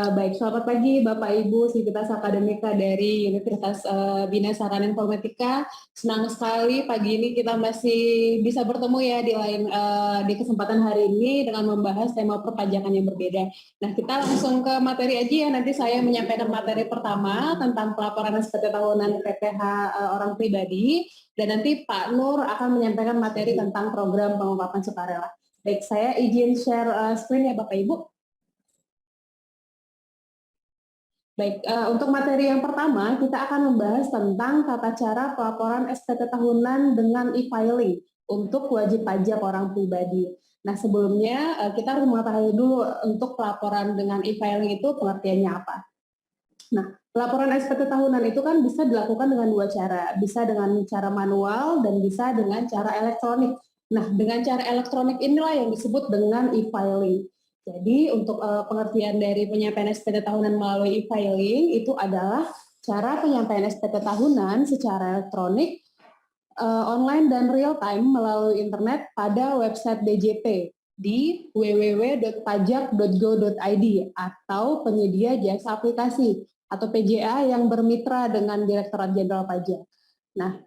Baik, selamat pagi Bapak Ibu Sivitas Akademika dari Universitas Bina Sarana Informatika. Senang sekali pagi ini kita masih bisa bertemu ya di kesempatan hari ini dengan membahas tema perpajakan yang berbeda. Nah, kita langsung ke materi aja ya. Nanti saya menyampaikan materi pertama tentang pelaporan SPT tahunan PPh orang pribadi, dan nanti Pak Nur akan menyampaikan materi tentang program pengungkapan sukarela. Baik, saya izin share screen ya Bapak Ibu. Baik, untuk materi yang pertama, kita akan membahas tentang tata cara pelaporan SPT tahunan dengan e-filing untuk wajib pajak orang pribadi. Nah, sebelumnya kita harus mengetahui dulu untuk pelaporan dengan e-filing itu pengertiannya apa. Nah, pelaporan SPT tahunan itu kan bisa dilakukan dengan dua cara, bisa dengan cara manual dan bisa dengan cara elektronik. Nah, dengan cara elektronik inilah yang disebut dengan e-filing. Jadi untuk pengertian dari penyampaian SPT tahunan melalui e-filing itu adalah cara penyampaian SPT tahunan secara elektronik, online dan real time melalui internet pada website DJP di www.pajak.go.id atau penyedia jasa aplikasi atau PJA yang bermitra dengan Direktorat Jenderal Pajak. Nah,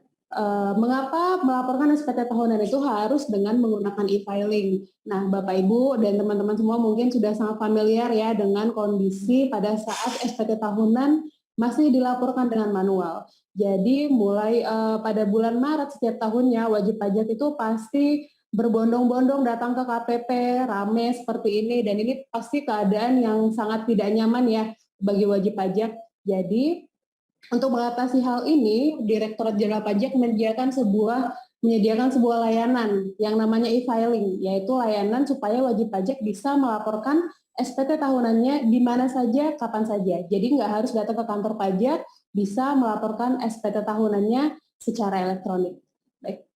mengapa melaporkan SPT tahunan itu harus dengan menggunakan e-filing? Nah, Bapak Ibu dan teman-teman semua mungkin sudah sangat familiar ya dengan kondisi pada saat SPT tahunan masih dilaporkan dengan manual. Jadi mulai pada bulan Maret setiap tahunnya wajib pajak itu pasti berbondong-bondong datang ke KPP, rame seperti ini, dan ini pasti keadaan yang sangat tidak nyaman ya bagi wajib pajak. Jadi untuk mengatasi hal ini, Direktorat Jenderal Pajak menyediakan sebuah layanan yang namanya e-filing, yaitu layanan supaya wajib pajak bisa melaporkan SPT tahunannya di mana saja, kapan saja. Jadi nggak harus datang ke kantor pajak, bisa melaporkan SPT tahunannya secara elektronik. Baik.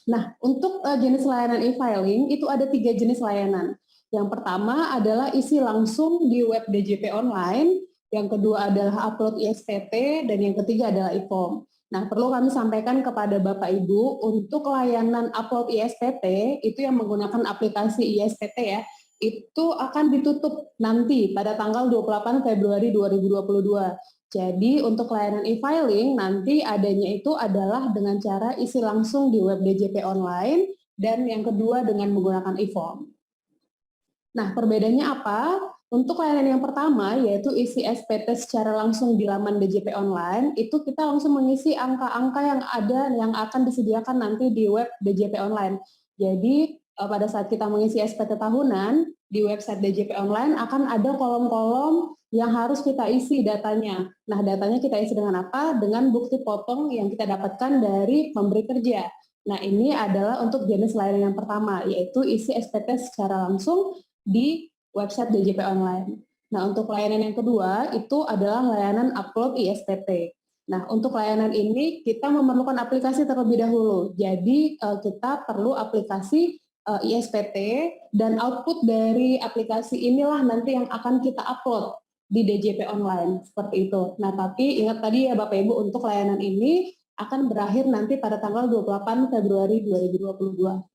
Nah, untuk jenis layanan e-filing itu ada 3 jenis layanan. Yang pertama adalah isi langsung di web DJP online, yang kedua adalah upload ISPT, dan yang ketiga adalah e-form. Nah, perlu kami sampaikan kepada Bapak Ibu, untuk layanan upload ISPT, itu yang menggunakan aplikasi ISPT ya, itu akan ditutup nanti pada tanggal 28 Februari 2022. Jadi untuk layanan e-filing nanti adanya itu adalah dengan cara isi langsung di web DJP online, dan yang kedua dengan menggunakan e-form. Nah, perbedaannya apa? Untuk layanan yang pertama, yaitu isi SPT secara langsung di laman DJP online, itu kita langsung mengisi angka-angka yang ada yang akan disediakan nanti di web DJP online. Jadi, pada saat kita mengisi SPT tahunan, di website DJP online akan ada kolom-kolom yang harus kita isi datanya. Nah, datanya kita isi dengan apa? Dengan bukti potong yang kita dapatkan dari pemberi kerja. Nah, ini adalah untuk jenis layanan yang pertama, yaitu isi SPT secara langsung di website DJP online. Nah, untuk layanan yang kedua itu adalah layanan upload ISPT. Nah, untuk layanan ini kita memerlukan aplikasi terlebih dahulu. Jadi kita perlu aplikasi ISPT, dan output dari aplikasi inilah nanti yang akan kita upload di DJP online seperti itu. Nah, tapi ingat tadi ya Bapak Ibu, untuk layanan ini akan berakhir nanti pada tanggal 28 Februari 2022.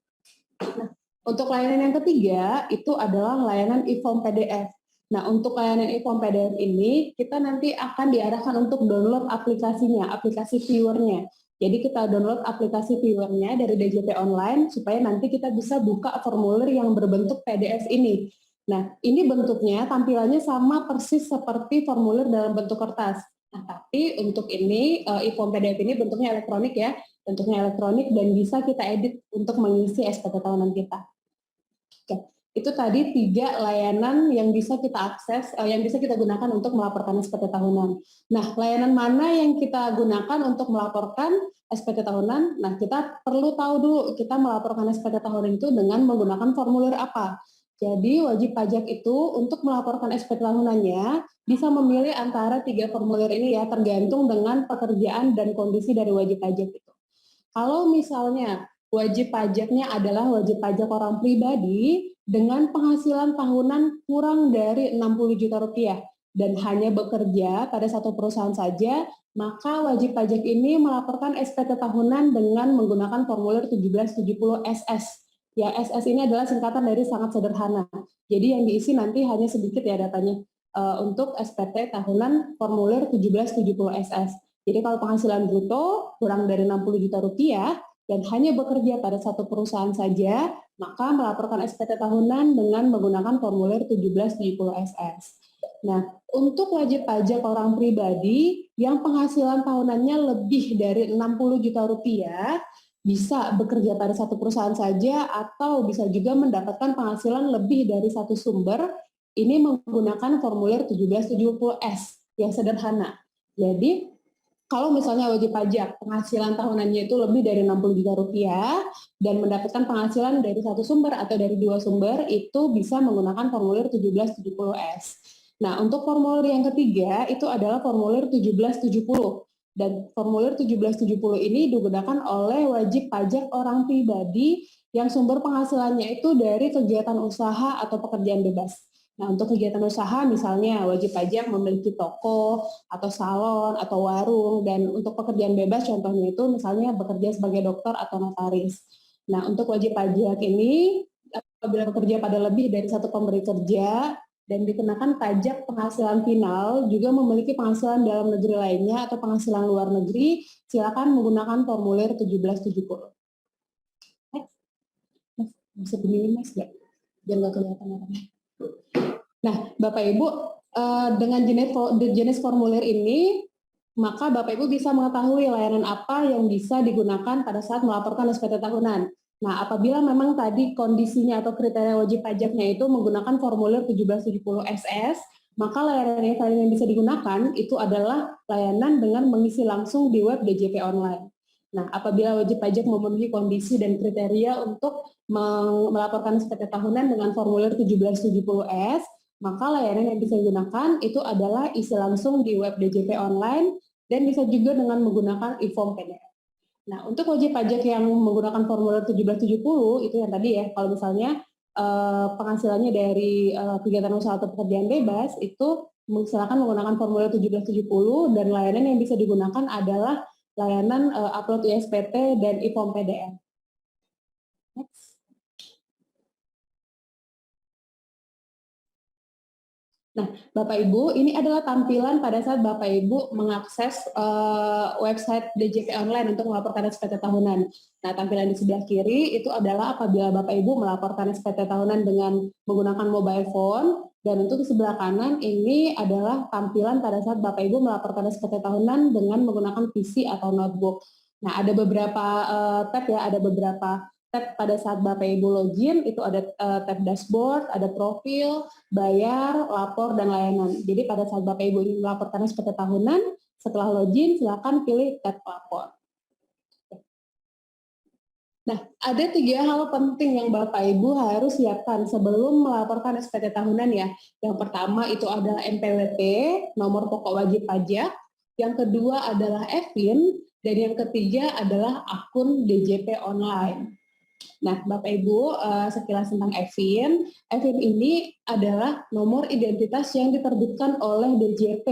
Nah, untuk layanan yang ketiga itu adalah layanan e-form PDF. Nah, untuk layanan e-form PDF ini kita nanti akan diarahkan untuk download aplikasinya, aplikasi viewernya. Jadi kita download aplikasi viewernya dari DJP online supaya nanti kita bisa buka formulir yang berbentuk PDF ini. Nah, ini bentuknya tampilannya sama persis seperti formulir dalam bentuk kertas. Nah, tapi untuk ini e-form PDF ini bentuknya elektronik ya, bentuknya elektronik dan bisa kita edit untuk mengisi SPT tahunan kita. Oke, itu tadi 3 layanan yang bisa kita akses, yang bisa kita gunakan untuk melaporkan SPT tahunan. Nah, layanan mana yang kita gunakan untuk melaporkan SPT tahunan? Nah, kita perlu tahu dulu kita melaporkan SPT tahunan itu dengan menggunakan formulir apa. Jadi wajib pajak itu untuk melaporkan SPT tahunannya bisa memilih antara 3 formulir ini ya, tergantung dengan pekerjaan dan kondisi dari wajib pajak itu. Kalau misalnya wajib pajaknya adalah wajib pajak orang pribadi dengan penghasilan tahunan kurang dari 60 juta rupiah dan hanya bekerja pada satu perusahaan saja, maka wajib pajak ini melaporkan SPT tahunan dengan menggunakan formulir 1770 SS. Ya, SS ini adalah singkatan dari sangat sederhana. Jadi yang diisi nanti hanya sedikit ya datanya. untuk SPT tahunan formulir 1770 SS. Jadi kalau penghasilan bruto kurang dari 60 juta rupiah dan hanya bekerja pada satu perusahaan saja, maka melaporkan SPT tahunan dengan menggunakan formulir 1770 SS. Nah, untuk wajib pajak orang pribadi yang penghasilan tahunannya lebih dari 60 juta rupiah, bisa bekerja pada satu perusahaan saja atau bisa juga mendapatkan penghasilan lebih dari satu sumber, ini menggunakan formulir 1770S yang sederhana. Jadi, kalau misalnya wajib pajak penghasilan tahunannya itu lebih dari 60 juta rupiah dan mendapatkan penghasilan dari satu sumber atau dari dua sumber, itu bisa menggunakan formulir 1770S. Nah, untuk formulir yang ketiga itu adalah formulir 1770. Dan formulir 1770 ini digunakan oleh wajib pajak orang pribadi yang sumber penghasilannya itu dari kegiatan usaha atau pekerjaan bebas. Nah, untuk kegiatan usaha misalnya wajib pajak memiliki toko atau salon atau warung, dan untuk pekerjaan bebas contohnya itu misalnya bekerja sebagai dokter atau notaris. Nah, untuk wajib pajak ini apabila bekerja pada lebih dari satu pemberi kerja dan dikenakan pajak penghasilan final, juga memiliki penghasilan dalam negeri lainnya atau penghasilan luar negeri, silakan menggunakan formulir 1770. Next. Bisa begini Mas, biar nggak kelihatan orangnya. Nah, Bapak Ibu, dengan jenis formulir ini, maka Bapak Ibu bisa mengetahui layanan apa yang bisa digunakan pada saat melaporkan SPT tahunan. Nah, apabila memang tadi kondisinya atau kriteria wajib pajaknya itu menggunakan formulir 1770 SS, maka layanan yang paling yang bisa digunakan itu adalah layanan dengan mengisi langsung di web DJP online. Nah, apabila wajib pajak memenuhi kondisi dan kriteria untuk melaporkan SPT tahunan dengan formulir 1770S, maka layanan yang bisa digunakan itu adalah isi langsung di web DJP online dan bisa juga dengan menggunakan e-form PDF. Nah, untuk wajib pajak yang menggunakan formulir 1770 itu yang tadi ya, kalau misalnya penghasilannya dari kegiatan usaha atau pekerjaan bebas itu silakan menggunakan formulir 1770 dan layanan yang bisa digunakan adalah layanan upload ISPT dan e-form PDF. Next. Nah, Bapak Ibu, ini adalah tampilan pada saat Bapak Ibu mengakses website DJP online untuk melaporkan SPT tahunan. Nah, tampilan di sebelah kiri itu adalah apabila Bapak Ibu melaporkan SPT tahunan dengan menggunakan mobile phone, dan untuk di sebelah kanan ini adalah tampilan pada saat Bapak Ibu melaporkan SPT tahunan dengan menggunakan PC atau notebook. Nah, ada beberapa tab ya, ada beberapa tab pada saat Bapak Ibu login, itu ada tab dashboard, ada profil, bayar, lapor, dan layanan. Jadi pada saat Bapak Ibu ingin melaporkan SPT tahunan, setelah login silakan pilih tab lapor. Nah, ada 3 hal penting yang Bapak Ibu harus siapkan sebelum melaporkan SPT tahunan ya. Yang pertama itu adalah NPWP, nomor pokok wajib pajak. Yang kedua adalah EVIN, dan yang ketiga adalah akun DJP online. Nah, Bapak Ibu, sekilas tentang EVIN. EVIN ini adalah nomor identitas yang diterbitkan oleh DJP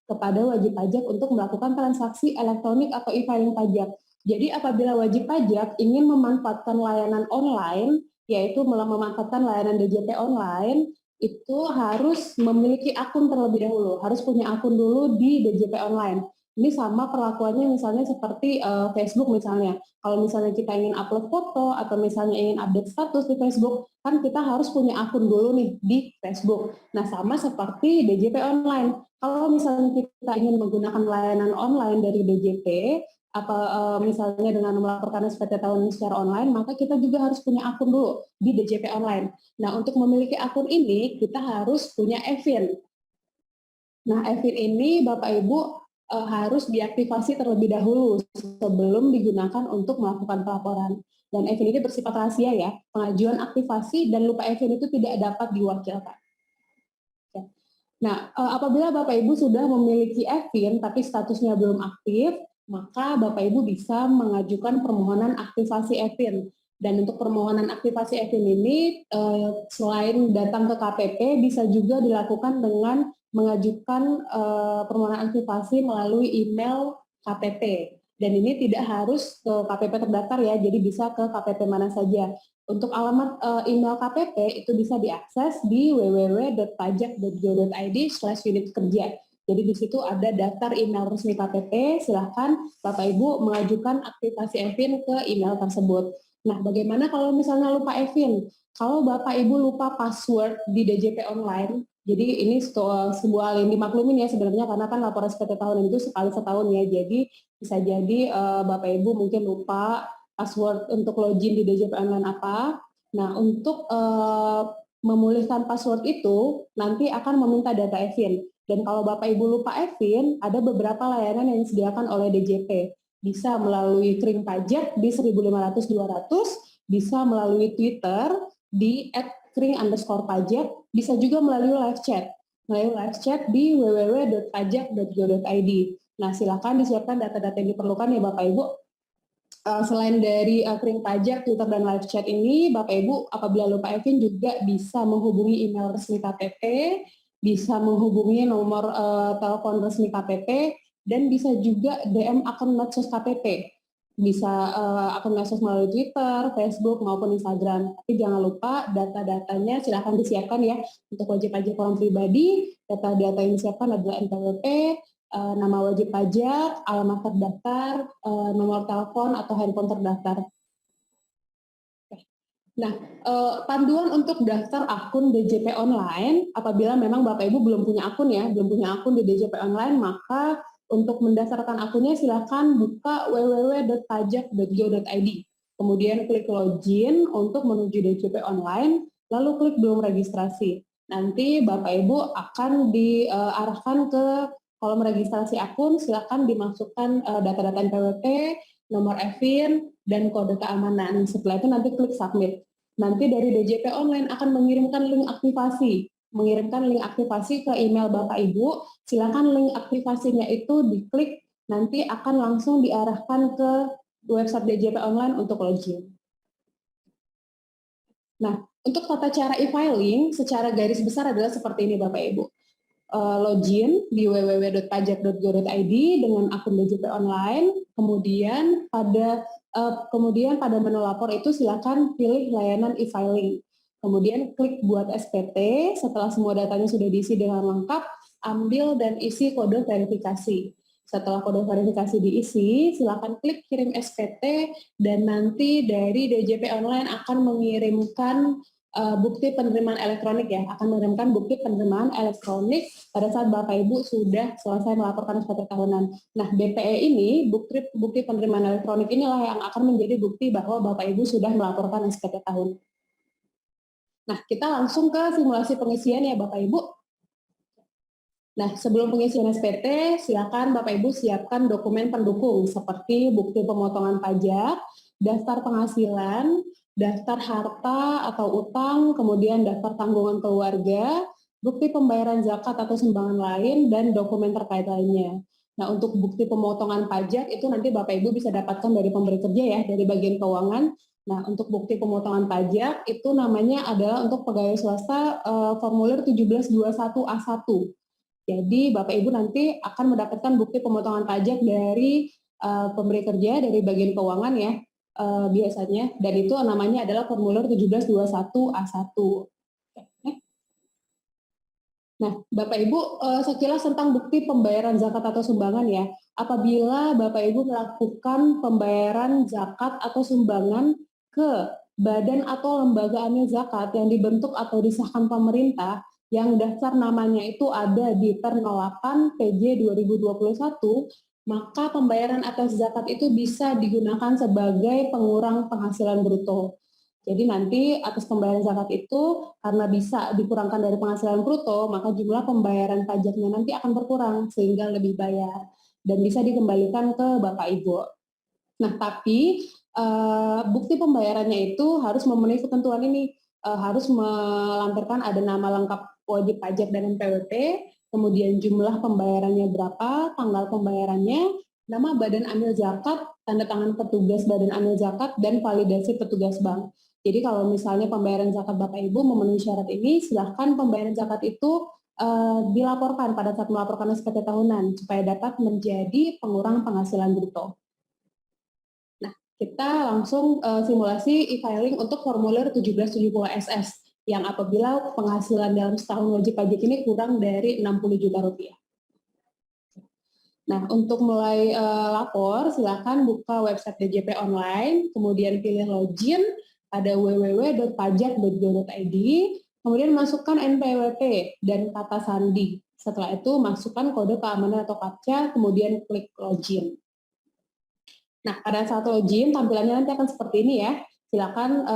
kepada wajib pajak untuk melakukan transaksi elektronik atau e-filing pajak. Jadi apabila wajib pajak ingin memanfaatkan layanan online, yaitu memanfaatkan layanan DJP online, itu harus memiliki akun terlebih dahulu, harus punya akun dulu di DJP online. Ini sama perlakuannya misalnya seperti Facebook misalnya. Kalau misalnya kita ingin upload foto atau misalnya ingin update status di Facebook, kan kita harus punya akun dulu nih di Facebook. Nah, sama seperti DJP online. Kalau misalnya kita ingin menggunakan layanan online dari DJP, misalnya dengan melaporkan SPT tahunan secara online, maka kita juga harus punya akun dulu di DJP online. Nah, untuk memiliki akun ini, kita harus punya EVIN. Nah, EVIN ini Bapak Ibu harus diaktifasi terlebih dahulu sebelum digunakan untuk melakukan pelaporan. Dan EVIN ini bersifat rahasia ya, pengajuan aktivasi dan lupa EVIN itu tidak dapat diwakilkan. Nah, apabila Bapak Ibu sudah memiliki EVIN tapi statusnya belum aktif, maka Bapak Ibu bisa mengajukan permohonan aktivasi EVIN. Dan untuk permohonan aktivasi EVIN ini, selain datang ke KPP, bisa juga dilakukan dengan mengajukan permohonan aktivasi melalui email KPP. Dan ini tidak harus ke KPP terdaftar ya, jadi bisa ke KPP mana saja. Untuk alamat email KPP itu bisa diakses di www.pajak.go.id/unit kerja. Jadi di situ ada daftar email resmi KPP, silahkan Bapak Ibu mengajukan aktivasi EVIN ke email tersebut. Nah, bagaimana kalau misalnya lupa EVIN? Kalau Bapak Ibu lupa password di DJP online, jadi ini sebuah hal yang dimaklumin ya sebenarnya, karena kan laporan SPT tahunan itu sekali setahun ya, jadi bisa jadi Bapak Ibu mungkin lupa password untuk login di DJP online apa. Nah, untuk memulihkan password itu nanti akan meminta data EVIN. Dan kalau Bapak Ibu lupa EVIN, ada beberapa layanan yang disediakan oleh DJP. Bisa melalui Kring Pajak di 1.500-200, bisa melalui Twitter di @kring_pajak, bisa juga melalui live chat. Melalui live chat di www.pajak.go.id. Nah, silakan disiapkan data-data yang diperlukan ya Bapak Ibu. Selain dari Kring Pajak, Twitter, dan live chat ini, Bapak Ibu apabila lupa EVIN juga bisa menghubungi email resmi KPP, bisa menghubungi nomor telepon resmi KPP, dan bisa juga DM akun medsos KPP. Bisa akun medsos melalui Twitter, Facebook, maupun Instagram. Tapi jangan lupa data-datanya silahkan disiapkan ya. Untuk wajib pajak orang pribadi, data-data yang disiapkan adalah NPWP, nama wajib pajak, alamat terdaftar, nomor telepon atau handphone terdaftar. Nah, panduan untuk daftar akun DJP online, apabila memang Bapak Ibu belum punya akun ya, belum punya akun di DJP online, maka untuk mendaftarkan akunnya silakan buka www.pajak.go.id. Kemudian klik login untuk menuju DJP online, lalu klik belum registrasi. Nanti Bapak Ibu akan diarahkan ke kolom registrasi akun, silakan dimasukkan data-data NPWP, nomor EVIN, dan kode keamanan. Setelah itu nanti klik submit. Nanti dari DJP online akan mengirimkan link aktivasi ke email Bapak Ibu. Silakan link aktivasinya itu diklik, nanti akan langsung diarahkan ke website DJP online untuk login. Nah, untuk tata cara e-filing secara garis besar adalah seperti ini Bapak Ibu. Login di www.pajak.go.id dengan akun DJP online, kemudian pada menu lapor itu silakan pilih layanan e-filing. Kemudian klik buat SPT, setelah semua datanya sudah diisi dengan lengkap, ambil dan isi kode verifikasi. Setelah kode verifikasi diisi, silakan klik kirim SPT, dan nanti dari DJP online akan mengirimkan bukti penerimaan elektronik ya, akan mengirimkan bukti penerimaan elektronik pada saat Bapak Ibu sudah selesai melaporkan SPT tahunan. Nah, BPE ini, bukti penerimaan elektronik inilah yang akan menjadi bukti bahwa Bapak Ibu sudah melaporkan SPT tahun. Nah, kita langsung ke simulasi pengisian ya Bapak Ibu. Nah, sebelum pengisian SPT, silakan Bapak Ibu siapkan dokumen pendukung seperti bukti pemotongan pajak, daftar penghasilan, daftar harta atau utang, kemudian daftar tanggungan keluarga, bukti pembayaran zakat atau sumbangan lain, dan dokumen terkait lainnya. Nah, untuk bukti pemotongan pajak itu nanti Bapak Ibu bisa dapatkan dari pemberi kerja ya, dari bagian keuangan. Nah, untuk bukti pemotongan pajak itu namanya adalah untuk pegawai swasta formulir 1721A1. Jadi Bapak Ibu nanti akan mendapatkan bukti pemotongan pajak dari pemberi kerja, dari bagian keuangan ya biasanya, dan itu namanya adalah formulir 1721A1. Nah, Bapak Ibu, sekilas tentang bukti pembayaran zakat atau sumbangan ya. Apabila Bapak Ibu melakukan pembayaran zakat atau sumbangan ke badan atau lembaga amil zakat yang dibentuk atau disahkan pemerintah, yang daftar namanya itu ada di Per 08 PJ 2021, maka pembayaran atas zakat itu bisa digunakan sebagai pengurang penghasilan bruto. Jadi nanti atas pembayaran zakat itu karena bisa dikurangkan dari penghasilan bruto, maka jumlah pembayaran pajaknya nanti akan berkurang sehingga lebih bayar dan bisa dikembalikan ke Bapak Ibu. Nah, tapi bukti pembayarannya itu harus memenuhi ketentuan ini, harus melampirkan ada nama lengkap wajib pajak dan NPWP, kemudian jumlah pembayarannya berapa, tanggal pembayarannya, nama badan amil zakat, tanda tangan petugas badan amil zakat, dan validasi petugas bank. Jadi kalau misalnya pembayaran zakat Bapak Ibu memenuhi syarat ini, silahkan pembayaran zakat itu dilaporkan pada saat melaporkan SPT tahunan supaya dapat menjadi pengurang penghasilan bruto. Nah, kita langsung simulasi e-filing untuk formulir 1770 SS yang apabila penghasilan dalam setahun wajib pajak ini kurang dari 60 juta rupiah. Nah, untuk mulai lapor, silakan buka website DJP online, kemudian pilih login, ada www.pajak.go.id, kemudian masukkan NPWP dan kata sandi. Setelah itu, masukkan kode keamanan atau CAPTCHA, kemudian klik login. Nah, pada saat login, tampilannya nanti akan seperti ini ya. Silakan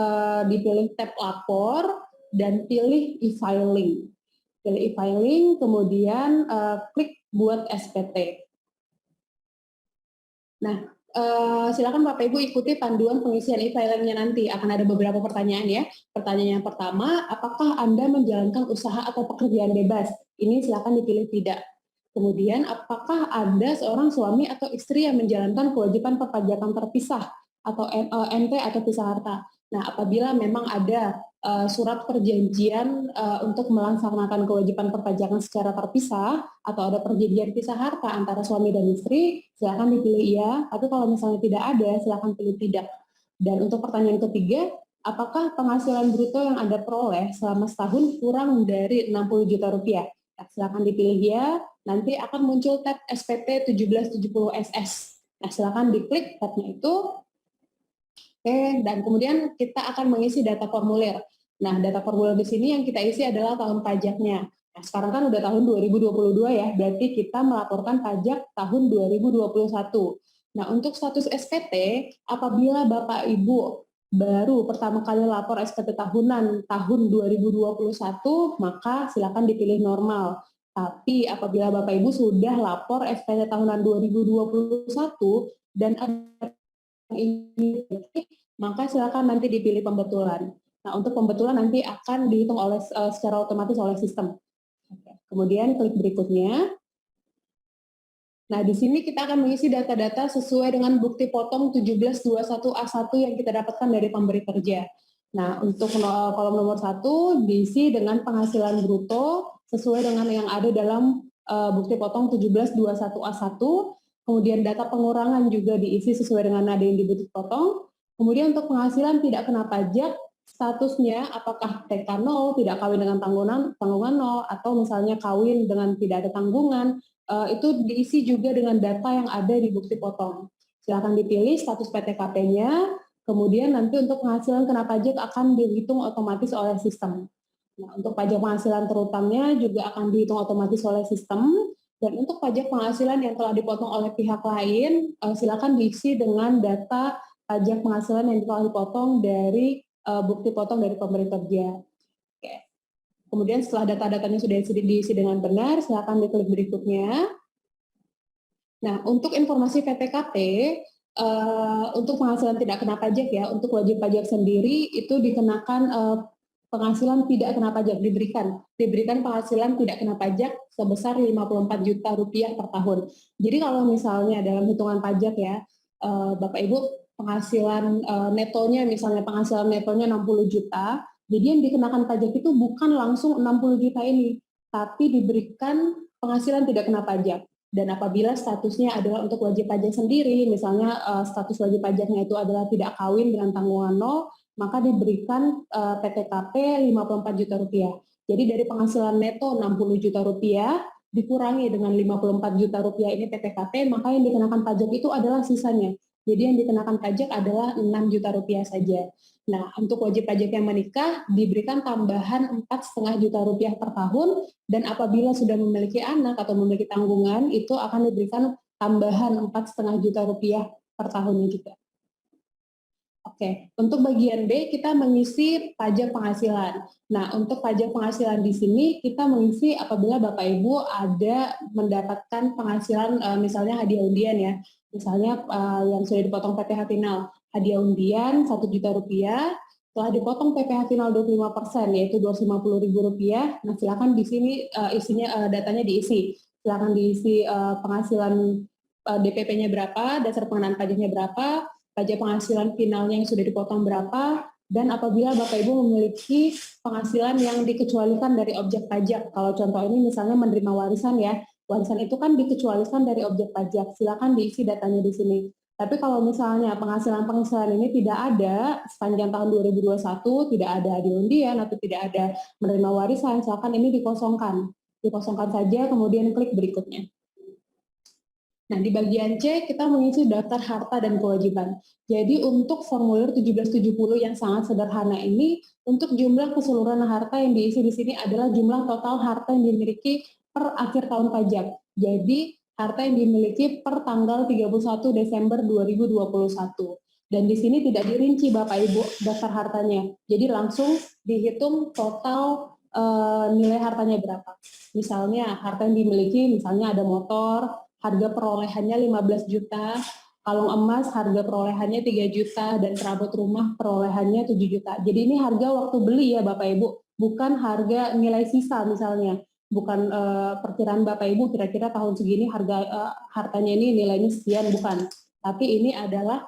dipilih tab lapor dan pilih e-filing. Pilih e-filing, kemudian klik buat SPT. Nah, silakan Bapak Ibu ikuti panduan pengisian e-filingnya nanti. Akan ada beberapa pertanyaan ya. Pertanyaan yang pertama, apakah Anda menjalankan usaha atau pekerjaan bebas? Ini silakan dipilih tidak. Kemudian, apakah Anda seorang suami atau istri yang menjalankan kewajiban perpajakan terpisah atau NT atau pisah harta? Nah, apabila memang ada surat perjanjian untuk melaksanakan kewajiban perpajakan secara terpisah atau ada perjanjian pisah harta antara suami dan istri, silakan dipilih iya. Tapi kalau misalnya tidak ada, silakan pilih tidak. Dan untuk pertanyaan ketiga, apakah penghasilan bruto yang Anda peroleh selama setahun kurang dari 60 juta rupiah? Nah, silakan dipilih ya. Nanti akan muncul tab SPT 1770 SS. Nah, silakan diklik tabnya itu. Oke, dan kemudian kita akan mengisi data formulir. Nah, data formulir di sini yang kita isi adalah tahun pajaknya. Nah, sekarang kan udah tahun 2022 ya, berarti kita melaporkan pajak tahun 2021. Nah, untuk status SPT, apabila Bapak Ibu baru pertama kali lapor SPT tahunan tahun 2021, maka silakan dipilih normal. Tapi apabila Bapak Ibu sudah lapor SPT tahunan 2021 dan ada ini, maka silakan nanti dipilih pembetulan. Nah, untuk pembetulan nanti akan dihitung oleh secara otomatis oleh sistem. Kemudian klik berikutnya. Nah, di sini kita akan mengisi data-data sesuai dengan bukti potong 1721A1 yang kita dapatkan dari pemberi kerja. Nah, untuk kolom nomor 1 diisi dengan penghasilan bruto sesuai dengan yang ada dalam bukti potong 1721A1. Kemudian data pengurangan juga diisi sesuai dengan nada yang di bukti potong. Kemudian untuk penghasilan tidak kena pajak, statusnya apakah TK 0, tidak kawin dengan tanggungan 0, atau misalnya kawin dengan tidak ada tanggungan, itu diisi juga dengan data yang ada di bukti potong. Silakan dipilih status PTKP-nya, kemudian nanti untuk penghasilan kena pajak akan dihitung otomatis oleh sistem. Nah, untuk pajak penghasilan terutamnya juga akan dihitung otomatis oleh sistem. Dan untuk pajak penghasilan yang telah dipotong oleh pihak lain, silakan diisi dengan data pajak penghasilan yang telah dipotong dari bukti potong dari pemberi kerja. Oke. Kemudian setelah data-datanya sudah diisi dengan benar, silakan diklik berikutnya. Nah, untuk informasi PTKP, untuk penghasilan tidak kena pajak ya, untuk wajib pajak sendiri itu dikenakan penghasilan tidak kena pajak, diberikan penghasilan tidak kena pajak sebesar 54 juta rupiah per tahun. Jadi kalau misalnya dalam hitungan pajak ya, Bapak Ibu penghasilan netonya misalnya penghasilan netonya 60 juta, jadi yang dikenakan pajak itu bukan langsung 60 juta ini, tapi diberikan penghasilan tidak kena pajak. Dan apabila statusnya adalah untuk wajib pajak sendiri, misalnya status wajib pajaknya itu adalah tidak kawin dengan tanggungan 0, maka diberikan PTKP 54 juta rupiah. Jadi dari penghasilan neto 60 juta rupiah, dikurangi dengan 54 juta rupiah ini PTKP, maka yang dikenakan pajak itu adalah sisanya. Jadi yang dikenakan pajak adalah 6 juta rupiah saja. Nah, untuk wajib pajak yang menikah diberikan tambahan 4,5 juta rupiah per tahun, dan apabila sudah memiliki anak atau memiliki tanggungan, itu akan diberikan tambahan 4,5 juta rupiah per tahunnya juga. Oke, untuk bagian B kita mengisi pajak penghasilan. Nah, untuk pajak penghasilan di sini kita mengisi apabila Bapak Ibu ada mendapatkan penghasilan misalnya hadiah undian ya. Misalnya yang sudah dipotong PPh final, hadiah undian 1 juta rupiah, telah dipotong PPh final 25% yaitu 250.000 rupiah. Nah, silakan di sini isinya datanya diisi. Silakan diisi penghasilan DPP-nya berapa, dasar pengenaan pajaknya berapa, pajak penghasilan finalnya yang sudah dipotong berapa, dan apabila Bapak Ibu memiliki penghasilan yang dikecualikan dari objek pajak. Kalau contoh ini misalnya menerima warisan ya, warisan itu kan dikecualikan dari objek pajak. Silakan diisi datanya di sini. Tapi kalau misalnya penghasilan ini tidak ada sepanjang tahun 2021, tidak ada hadiah undian atau tidak ada menerima warisan, silakan ini dikosongkan. Dikosongkan saja, kemudian klik berikutnya. Nah, di bagian C kita mengisi daftar harta dan kewajiban. Jadi untuk formulir 1770 yang sangat sederhana ini, untuk jumlah keseluruhan harta yang diisi di sini adalah jumlah total harta yang dimiliki per akhir tahun pajak. Jadi harta yang dimiliki per tanggal 31 Desember 2021. Dan di sini tidak dirinci Bapak Ibu daftar hartanya. Jadi langsung dihitung total nilai hartanya berapa. Misalnya harta yang dimiliki, misalnya ada motor, harga perolehannya 15 juta, kalung emas harga perolehannya 3 juta, dan perabot rumah perolehannya 7 juta. Jadi ini harga waktu beli ya Bapak Ibu, bukan harga nilai sisa misalnya. Bukan perkiraan Bapak Ibu kira-kira tahun segini harga hartanya ini nilainya sekian, bukan. Tapi ini adalah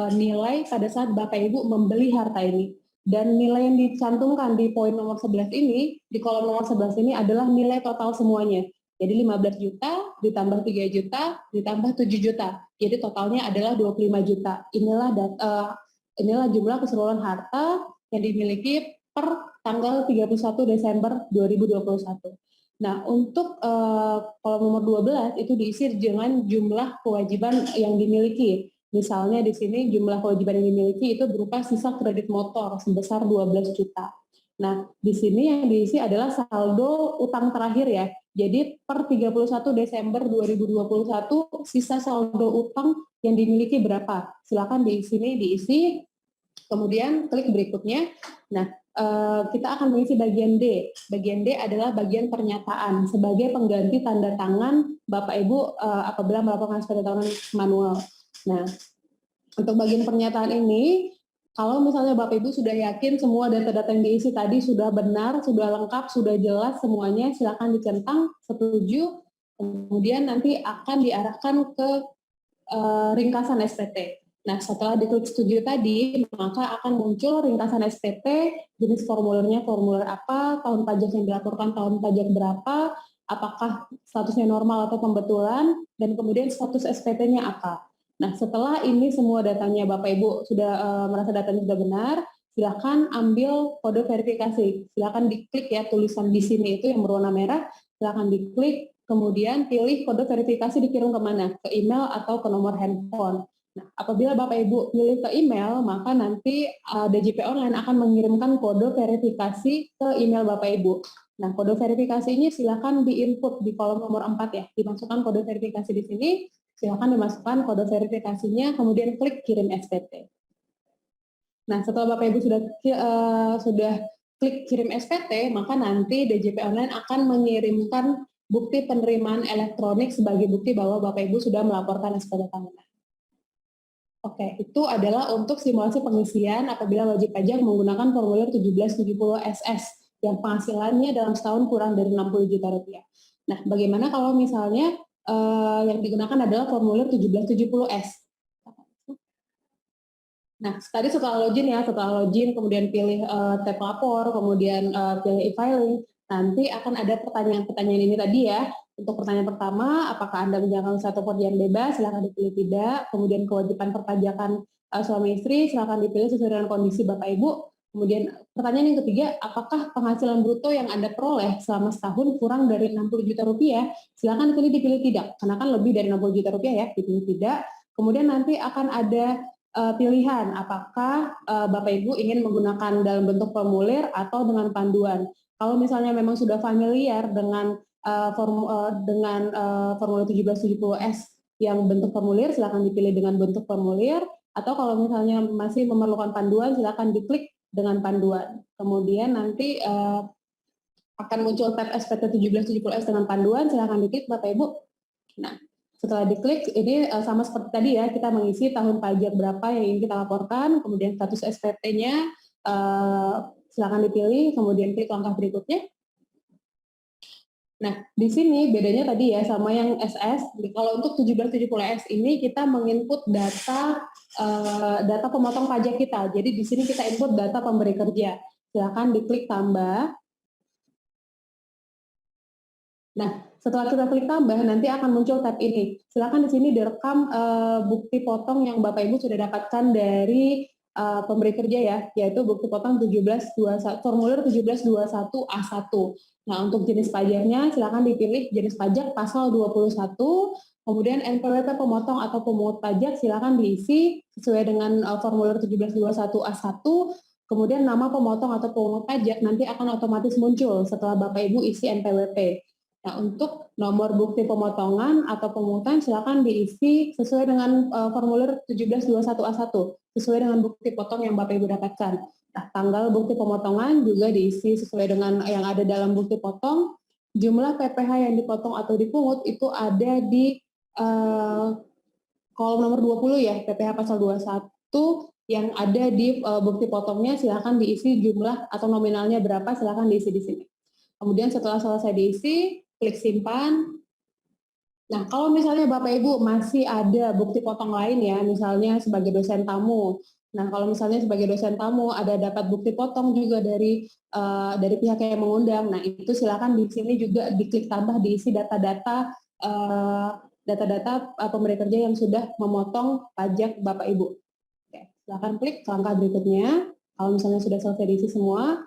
nilai pada saat Bapak Ibu membeli harta ini. Dan nilai yang dicantumkan di poin nomor 11 ini, di kolom nomor 11 ini adalah nilai total semuanya. Jadi 15 juta ditambah 3 juta ditambah 7 juta. Jadi totalnya adalah 25 juta. Inilah jumlah keseluruhan harta yang dimiliki per tanggal 31 Desember 2021. Nah, untuk kolom nomor 12 itu diisi dengan jumlah kewajiban yang dimiliki. Misalnya di sini jumlah kewajiban yang dimiliki itu berupa sisa kredit motor sebesar 12 juta. Nah, di sini yang diisi adalah saldo utang terakhir ya. Jadi per 31 Desember 2021 sisa saldo utang yang dimiliki berapa? Silakan di sini diisi. Kemudian klik berikutnya. Nah, kita akan mengisi bagian D. Bagian D adalah bagian pernyataan sebagai pengganti tanda tangan Bapak Ibu apabila melakukan tanda tangan manual. Nah, untuk bagian pernyataan ini, kalau misalnya Bapak Ibu sudah yakin semua data-data yang diisi tadi sudah benar, sudah lengkap, sudah jelas semuanya, silakan dicentang setuju, kemudian nanti akan diarahkan ke ringkasan SPT. Nah, setelah diklik setuju tadi, maka akan muncul ringkasan SPT, jenis formulirnya formulir apa, tahun pajak yang dilaporkan tahun pajak berapa, apakah statusnya normal atau pembetulan, dan kemudian status SPT-nya apa. Nah, setelah ini semua datanya Bapak Ibu sudah merasa datanya sudah benar, silakan ambil kode verifikasi. Silakan diklik ya tulisan di sini itu yang berwarna merah, silakan diklik, kemudian pilih kode verifikasi dikirim kemana, ke email atau ke nomor handphone. Nah, apabila Bapak Ibu pilih ke email, maka nanti DJP Online akan mengirimkan kode verifikasi ke email Bapak Ibu. Nah, kode verifikasi ini silakan di-input di kolom nomor 4 ya, dimasukkan kode verifikasi di sini, silakan dimasukkan kode verifikasinya, kemudian klik kirim SPT. Nah, setelah Bapak Ibu sudah klik kirim SPT, maka nanti DJP Online akan mengirimkan bukti penerimaan elektronik sebagai bukti bahwa Bapak Ibu sudah melaporkan SPT tahunan. Oke, itu adalah untuk simulasi pengisian apabila wajib pajak menggunakan formulir 1770 SS yang penghasilannya dalam setahun kurang dari 60 juta rupiah. Nah, bagaimana kalau misalnya yang digunakan adalah formulir 1770S? Nah, tadi setelah login, kemudian pilih tab lapor, kemudian pilih e-filing, nanti akan ada pertanyaan-pertanyaan ini tadi ya. Untuk pertanyaan pertama, apakah Anda menjalankan usaha atau pekerjaan bebas? Silakan dipilih tidak. Kemudian kewajiban perpajakan suami istri, silakan dipilih sesuai dengan kondisi Bapak Ibu. Kemudian pertanyaan yang ketiga, apakah penghasilan bruto yang Anda peroleh selama setahun kurang dari 60 juta rupiah? Silakan dipilih tidak, karena kan lebih dari 60 juta rupiah ya, dipilih tidak. Kemudian nanti akan ada pilihan apakah Bapak Ibu ingin menggunakan dalam bentuk formulir atau dengan panduan. Kalau misalnya memang sudah familiar dengan formulir 1770S yang bentuk formulir, silakan dipilih dengan bentuk formulir, atau kalau misalnya masih memerlukan panduan, silakan diklik dengan panduan. Kemudian nanti akan muncul tab SPT 1770S dengan panduan, silakan diklik Bapak Ibu. Nah, setelah diklik, ini sama seperti tadi ya, kita mengisi tahun pajak berapa yang ingin kita laporkan, kemudian status SPT-nya, silakan dipilih, kemudian klik langkah berikutnya. Nah, di sini bedanya tadi ya sama yang SS. Kalau untuk 1770S ini kita menginput data data pemotong pajak kita. Jadi di sini kita input data pemberi kerja. Silakan diklik tambah. Nah, Setelah kita klik tambah, nanti akan muncul tab ini. Silakan di sini direkam bukti potong yang Bapak Ibu sudah dapatkan dari pemberi kerja ya, yaitu bukti potong 1721 formulir 1721A1. Nah, untuk jenis pajaknya silakan dipilih jenis pajak pasal 21, kemudian NPWP pemotong atau pemungut pajak silakan diisi sesuai dengan formulir 1721A1. Kemudian nama pemotong atau pemungut pajak nanti akan otomatis muncul setelah Bapak Ibu isi NPWP. Nah, untuk nomor bukti pemotongan atau pemungutan silakan diisi sesuai dengan formulir 1721A1, sesuai dengan bukti potong yang Bapak Ibu dapatkan. Nah, tanggal bukti pemotongan juga diisi sesuai dengan yang ada dalam bukti potong. Jumlah PPh yang dipotong atau dipungut itu ada di kolom nomor 20 ya, PPh pasal 21 yang ada di bukti potongnya silakan diisi jumlah atau nominalnya berapa, silakan diisi di sini. Kemudian setelah selesai diisi, klik simpan. Nah, kalau misalnya Bapak Ibu masih ada bukti potong lain ya, misalnya sebagai dosen tamu. Nah, kalau misalnya sebagai dosen tamu ada dapat bukti potong juga dari pihak yang mengundang. Nah, itu silakan di sini juga diklik tambah diisi data-data pemberi kerja yang sudah memotong pajak Bapak Ibu. Oke, silakan klik ke langkah berikutnya. Kalau misalnya sudah selesai diisi semua,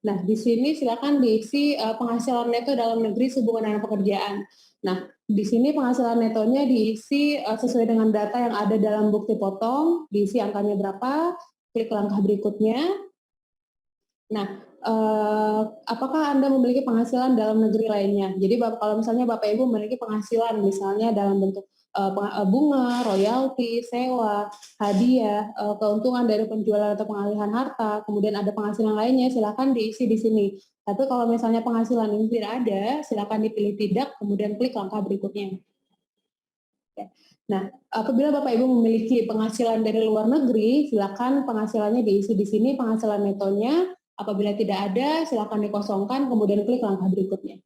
nah, di sini silakan diisi penghasilan neto dalam negeri sehubungan dengan pekerjaan. Nah, di sini penghasilan netonya diisi sesuai dengan data yang ada dalam bukti potong, diisi angkanya berapa, klik langkah berikutnya. Nah, apakah Anda memiliki penghasilan dalam negeri lainnya? Jadi kalau misalnya Bapak Ibu memiliki penghasilan misalnya dalam bentuk bunga, royalti, sewa, hadiah, keuntungan dari penjualan atau pengalihan harta, kemudian ada penghasilan lainnya, silakan diisi di sini. Tapi kalau misalnya penghasilan ini tidak ada, silakan dipilih tidak, kemudian klik langkah berikutnya. Nah, apabila Bapak Ibu memiliki penghasilan dari luar negeri, silakan penghasilannya diisi di sini, penghasilan netonya. Apabila tidak ada, silakan dikosongkan, kemudian klik langkah berikutnya.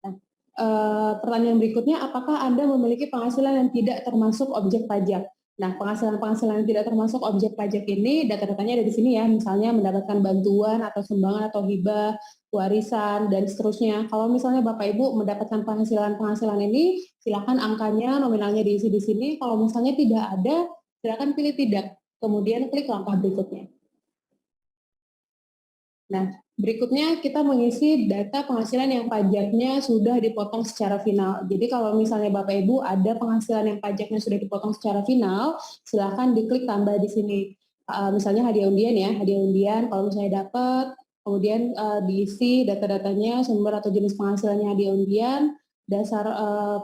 Nah, pertanyaan berikutnya, apakah Anda memiliki penghasilan yang tidak termasuk objek pajak? Nah, penghasilan-penghasilan yang tidak termasuk objek pajak ini, data-datanya ada di sini ya, misalnya mendapatkan bantuan atau sumbangan atau hibah, warisan, dan seterusnya. Kalau misalnya Bapak Ibu mendapatkan penghasilan-penghasilan ini, silakan angkanya, nominalnya diisi di sini. Kalau misalnya tidak ada, silakan pilih tidak, kemudian klik langkah berikutnya. Nah, berikutnya kita mengisi data penghasilan yang pajaknya sudah dipotong secara final. Jadi kalau misalnya Bapak Ibu ada penghasilan yang pajaknya sudah dipotong secara final, silakan diklik tambah di sini. Misalnya hadiah undian ya, hadiah undian kalau misalnya dapat, kemudian diisi data-datanya, sumber atau jenis penghasilannya hadiah undian, dasar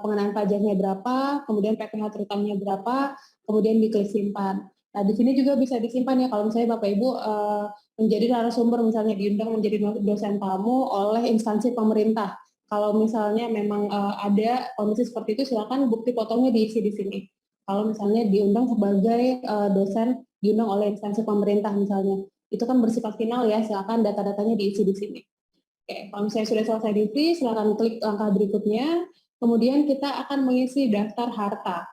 pengenaan pajaknya berapa, kemudian PPh terutangnya berapa, kemudian diklik simpan. Nah, di sini juga bisa disimpan ya kalau misalnya Bapak Ibu menjadi narasumber misalnya diundang menjadi dosen tamu oleh instansi pemerintah. Kalau misalnya memang ada kondisi seperti itu, silakan bukti potongnya diisi di sini. Kalau misalnya diundang sebagai dosen diundang oleh instansi pemerintah misalnya, itu kan bersifat final ya, silakan data-datanya diisi di sini. Oke, kalau misalnya sudah selesai diisi, silakan klik langkah berikutnya. Kemudian kita akan mengisi daftar harta.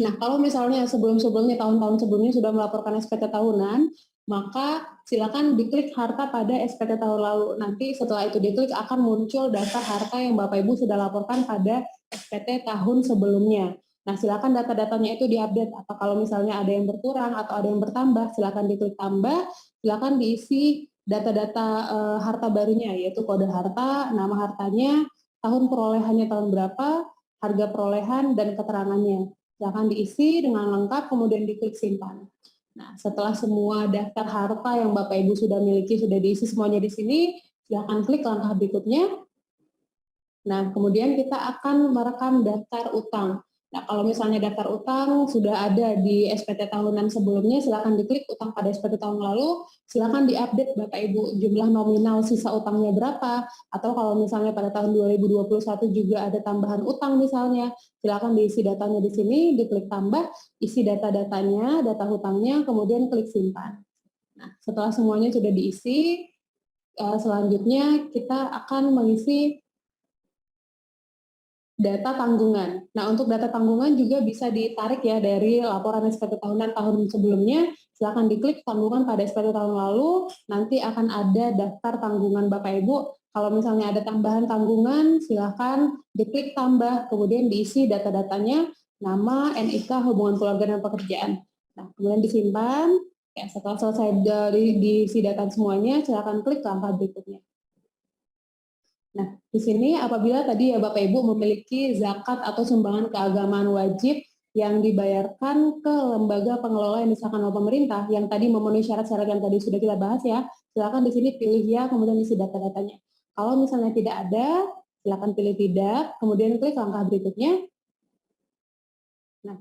Nah, kalau misalnya sebelum-sebelumnya, tahun-tahun sebelumnya sudah melaporkan SPT tahunan, maka silakan diklik harta pada SPT tahun lalu. Nanti setelah itu diklik akan muncul daftar harta yang Bapak Ibu sudah laporkan pada SPT tahun sebelumnya. Nah, silakan data-datanya itu diupdate. Atau kalau misalnya ada yang berkurang atau ada yang bertambah, silakan diklik tambah, silakan diisi data-data harta barunya, yaitu kode harta, nama hartanya, tahun perolehannya tahun berapa, harga perolehan, dan keterangannya. Silakan diisi dengan lengkap, kemudian diklik simpan. Nah, setelah semua daftar harta yang Bapak Ibu sudah miliki, sudah diisi semuanya di sini, silakan klik langkah berikutnya. Nah, kemudian kita akan merekam daftar utang. Nah, kalau misalnya daftar utang sudah ada di SPT tahunan sebelumnya, silakan diklik utang pada SPT tahun lalu, silakan diupdate Bapak Ibu jumlah nominal sisa utangnya berapa, atau kalau misalnya pada tahun 2021 juga ada tambahan utang misalnya, silakan diisi datanya di sini, diklik tambah, isi data-datanya, data hutangnya, kemudian klik simpan. Nah, setelah semuanya sudah diisi, selanjutnya kita akan mengisi data tanggungan. Nah, untuk data tanggungan juga bisa ditarik ya dari laporan SPT tahunan tahun sebelumnya. Silakan diklik tanggungan pada SPT tahun lalu, nanti akan ada daftar tanggungan Bapak Ibu. Kalau misalnya ada tambahan tanggungan, silakan diklik tambah, kemudian diisi data-datanya, nama, NIK, hubungan keluarga dan pekerjaan. Nah, kemudian disimpan. Ya, setelah selesai dari diisi data semuanya, silakan klik langkah berikutnya. Nah, di sini apabila tadi ya Bapak Ibu memiliki zakat atau sumbangan keagamaan wajib yang dibayarkan ke lembaga pengelola yang disahkan oleh pemerintah, yang tadi memenuhi syarat-syarat yang tadi sudah kita bahas ya, silakan di sini pilih ya, kemudian isi data-datanya. Kalau misalnya tidak ada, silakan pilih tidak, kemudian klik langkah berikutnya. Nah,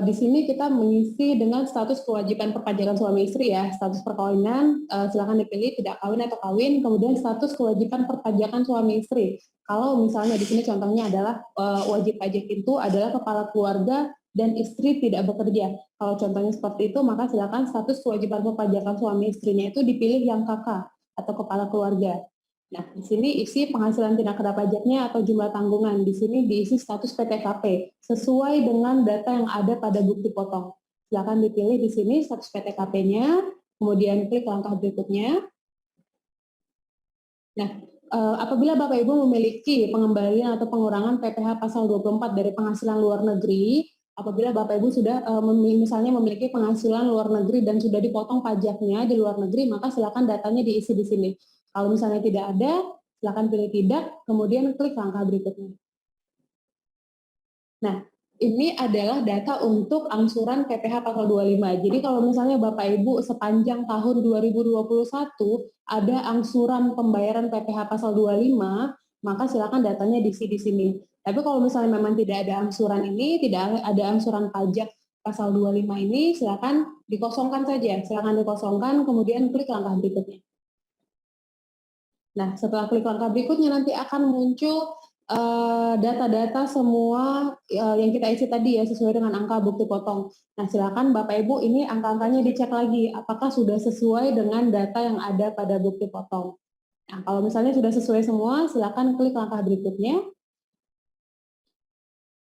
di sini kita mengisi dengan status kewajiban perpajakan suami istri ya, status perkawinan, silakan dipilih tidak kawin atau kawin, kemudian status kewajiban perpajakan suami istri. Kalau misalnya di sini contohnya adalah wajib pajak itu adalah kepala keluarga dan istri tidak bekerja. Kalau contohnya seperti itu, maka silakan status kewajiban perpajakan suami istrinya itu dipilih yang kakak atau kepala keluarga. Nah, di sini isi penghasilan tindak kena pajaknya atau jumlah tanggungan. Di sini diisi status PTKP sesuai dengan data yang ada pada bukti potong. Silakan dipilih di sini status PTKP-nya, kemudian klik langkah berikutnya. Nah, apabila Bapak Ibu memiliki pengembalian atau pengurangan PPh pasal 24 dari penghasilan luar negeri, apabila Bapak Ibu sudah misalnya memiliki penghasilan luar negeri dan sudah dipotong pajaknya di luar negeri, maka silakan datanya diisi di sini. Kalau misalnya tidak ada, silakan pilih tidak, kemudian klik langkah berikutnya. Nah, ini adalah data untuk angsuran PPh pasal 25. Jadi kalau misalnya Bapak Ibu sepanjang tahun 2021 ada angsuran pembayaran PPh pasal 25, maka silakan datanya diisi di sini. Tapi kalau misalnya memang tidak ada angsuran ini, tidak ada angsuran pajak pasal 25 ini, silakan dikosongkan saja. Silakan dikosongkan, kemudian klik langkah berikutnya. Nah, setelah klik langkah berikutnya nanti akan muncul data-data semua yang kita isi tadi ya sesuai dengan angka bukti potong. Nah, silakan Bapak Ibu ini angka-angkanya dicek lagi apakah sudah sesuai dengan data yang ada pada bukti potong. Nah, kalau misalnya sudah sesuai semua, silakan klik langkah berikutnya.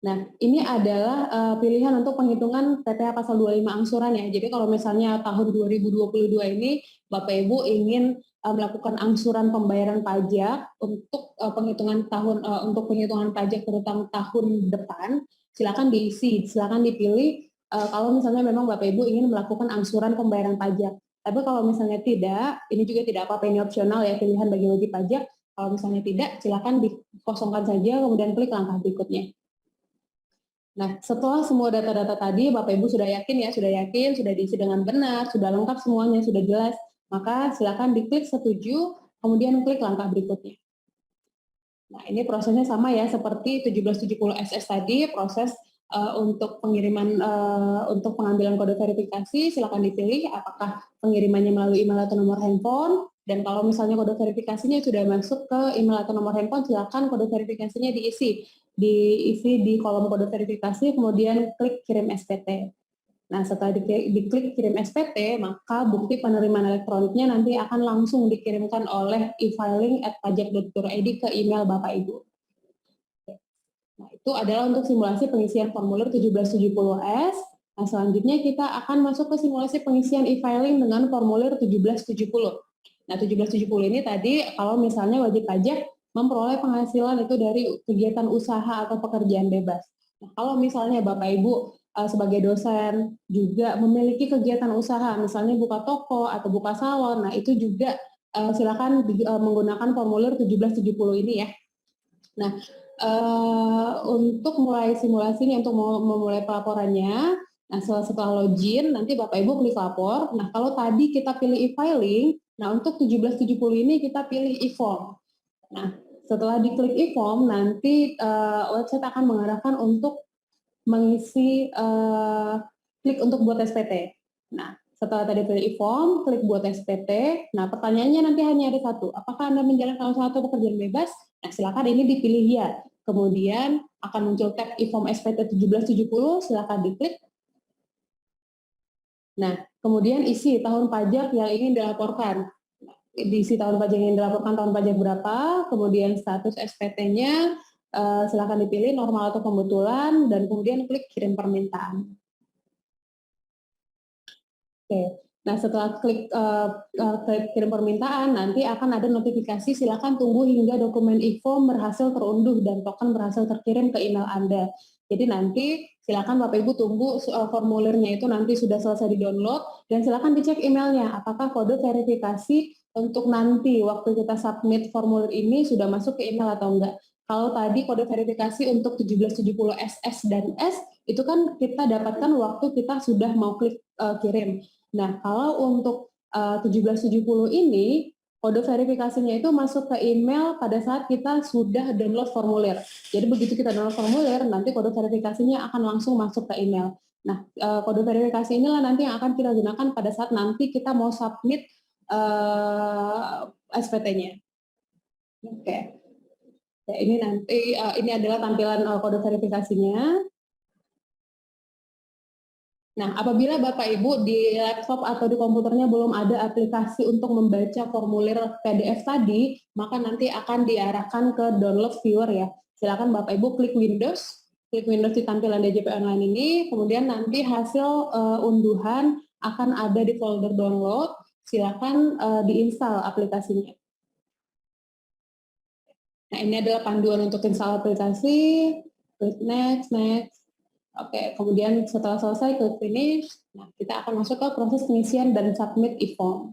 Nah, ini adalah pilihan untuk penghitungan PPh pasal 25 angsuran ya. Jadi kalau misalnya tahun 2022 ini Bapak Ibu ingin melakukan angsuran pembayaran pajak untuk penghitungan tahun untuk penghitungan pajak terutama tahun depan, silakan diisi, silakan dipilih kalau misalnya memang Bapak Ibu ingin melakukan angsuran pembayaran pajak. Tapi kalau misalnya tidak, ini juga tidak apa-apa, ini opsional ya, pilihan bagi wajib pajak. Kalau misalnya tidak, silakan dikosongkan saja kemudian klik langkah berikutnya. Nah, setelah semua data-data tadi, Bapak Ibu sudah yakin, sudah diisi dengan benar, sudah lengkap semuanya, sudah jelas, maka silakan diklik setuju, kemudian klik langkah berikutnya. Nah, ini prosesnya sama ya, seperti 1770 SS tadi, proses untuk pengiriman, untuk pengambilan kode verifikasi, silakan dipilih apakah pengirimannya melalui email atau nomor handphone, dan kalau misalnya kode verifikasinya sudah masuk ke email atau nomor handphone, silakan kode verifikasinya diisi di kolom kode verifikasi, kemudian klik kirim SPT. Nah, setelah diklik kirim SPT, maka bukti penerimaan elektroniknya nanti akan langsung dikirimkan oleh e-filing@pajak.go.id ke email Bapak Ibu. Nah, itu adalah untuk simulasi pengisian formulir 1770S. Nah, selanjutnya kita akan masuk ke simulasi pengisian e-filing dengan formulir 1770. Nah, 1770 ini tadi kalau misalnya wajib pajak memperoleh penghasilan itu dari kegiatan usaha atau pekerjaan bebas. Nah, kalau misalnya Bapak Ibu sebagai dosen juga memiliki kegiatan usaha, misalnya buka toko atau buka salon, nah itu juga silakan menggunakan formulir 1770 ini ya. Nah, untuk mulai simulasinya, untuk memulai pelaporannya, nah setelah login, nanti Bapak Ibu klik lapor. Nah, kalau tadi kita pilih e-filing, nah untuk 1770 ini kita pilih e-form. Nah, setelah diklik e-form, nanti website akan mengarahkan untuk mengisi klik untuk buat SPT. Nah, setelah tadi pilih e-form, klik buat SPT. Nah, pertanyaannya nanti hanya ada satu. Apakah Anda menjalankan usaha atau pekerjaan bebas? Nah, silakan ini dipilih ya. Kemudian akan muncul tab e-form SPT 1770, silakan diklik. Nah, kemudian isi tahun pajak yang ingin dilaporkan. Diisi tahun pajak yang ingin dilaporkan, tahun pajak berapa, kemudian status SPT-nya, silakan dipilih normal atau kebetulan, dan kemudian klik kirim permintaan. Oke, Nah, setelah klik kirim permintaan, nanti akan ada notifikasi silakan tunggu hingga dokumen e-form berhasil terunduh dan token berhasil terkirim ke email Anda. Jadi nanti silakan Bapak Ibu tunggu formulirnya itu nanti sudah selesai di-download dan silakan dicek emailnya apakah kode verifikasi untuk nanti waktu kita submit formulir ini sudah masuk ke email atau enggak. Kalau tadi kode verifikasi untuk 1770 SS dan S itu kan kita dapatkan waktu kita sudah mau klik kirim. Nah, kalau untuk 1770 ini, kode verifikasinya itu masuk ke email pada saat kita sudah download formulir. Jadi begitu kita download formulir, nanti kode verifikasinya akan langsung masuk ke email. Nah, kode verifikasi inilah nanti yang akan kita gunakan pada saat nanti kita mau submit SPT-nya. Oke. Ya, ini nanti ini adalah tampilan kode verifikasinya. Nah, apabila Bapak Ibu di laptop atau di komputernya belum ada aplikasi untuk membaca formulir PDF tadi, maka nanti akan diarahkan ke download viewer ya. Silakan Bapak Ibu klik Windows di tampilan DJP Online ini, kemudian nanti hasil unduhan akan ada di folder download, silakan diinstal aplikasinya. Nah, ini adalah panduan untuk install aplikasi, klik next. Oke, kemudian setelah selesai klik finish, nah kita akan masuk ke proses pengisian dan submit e-form.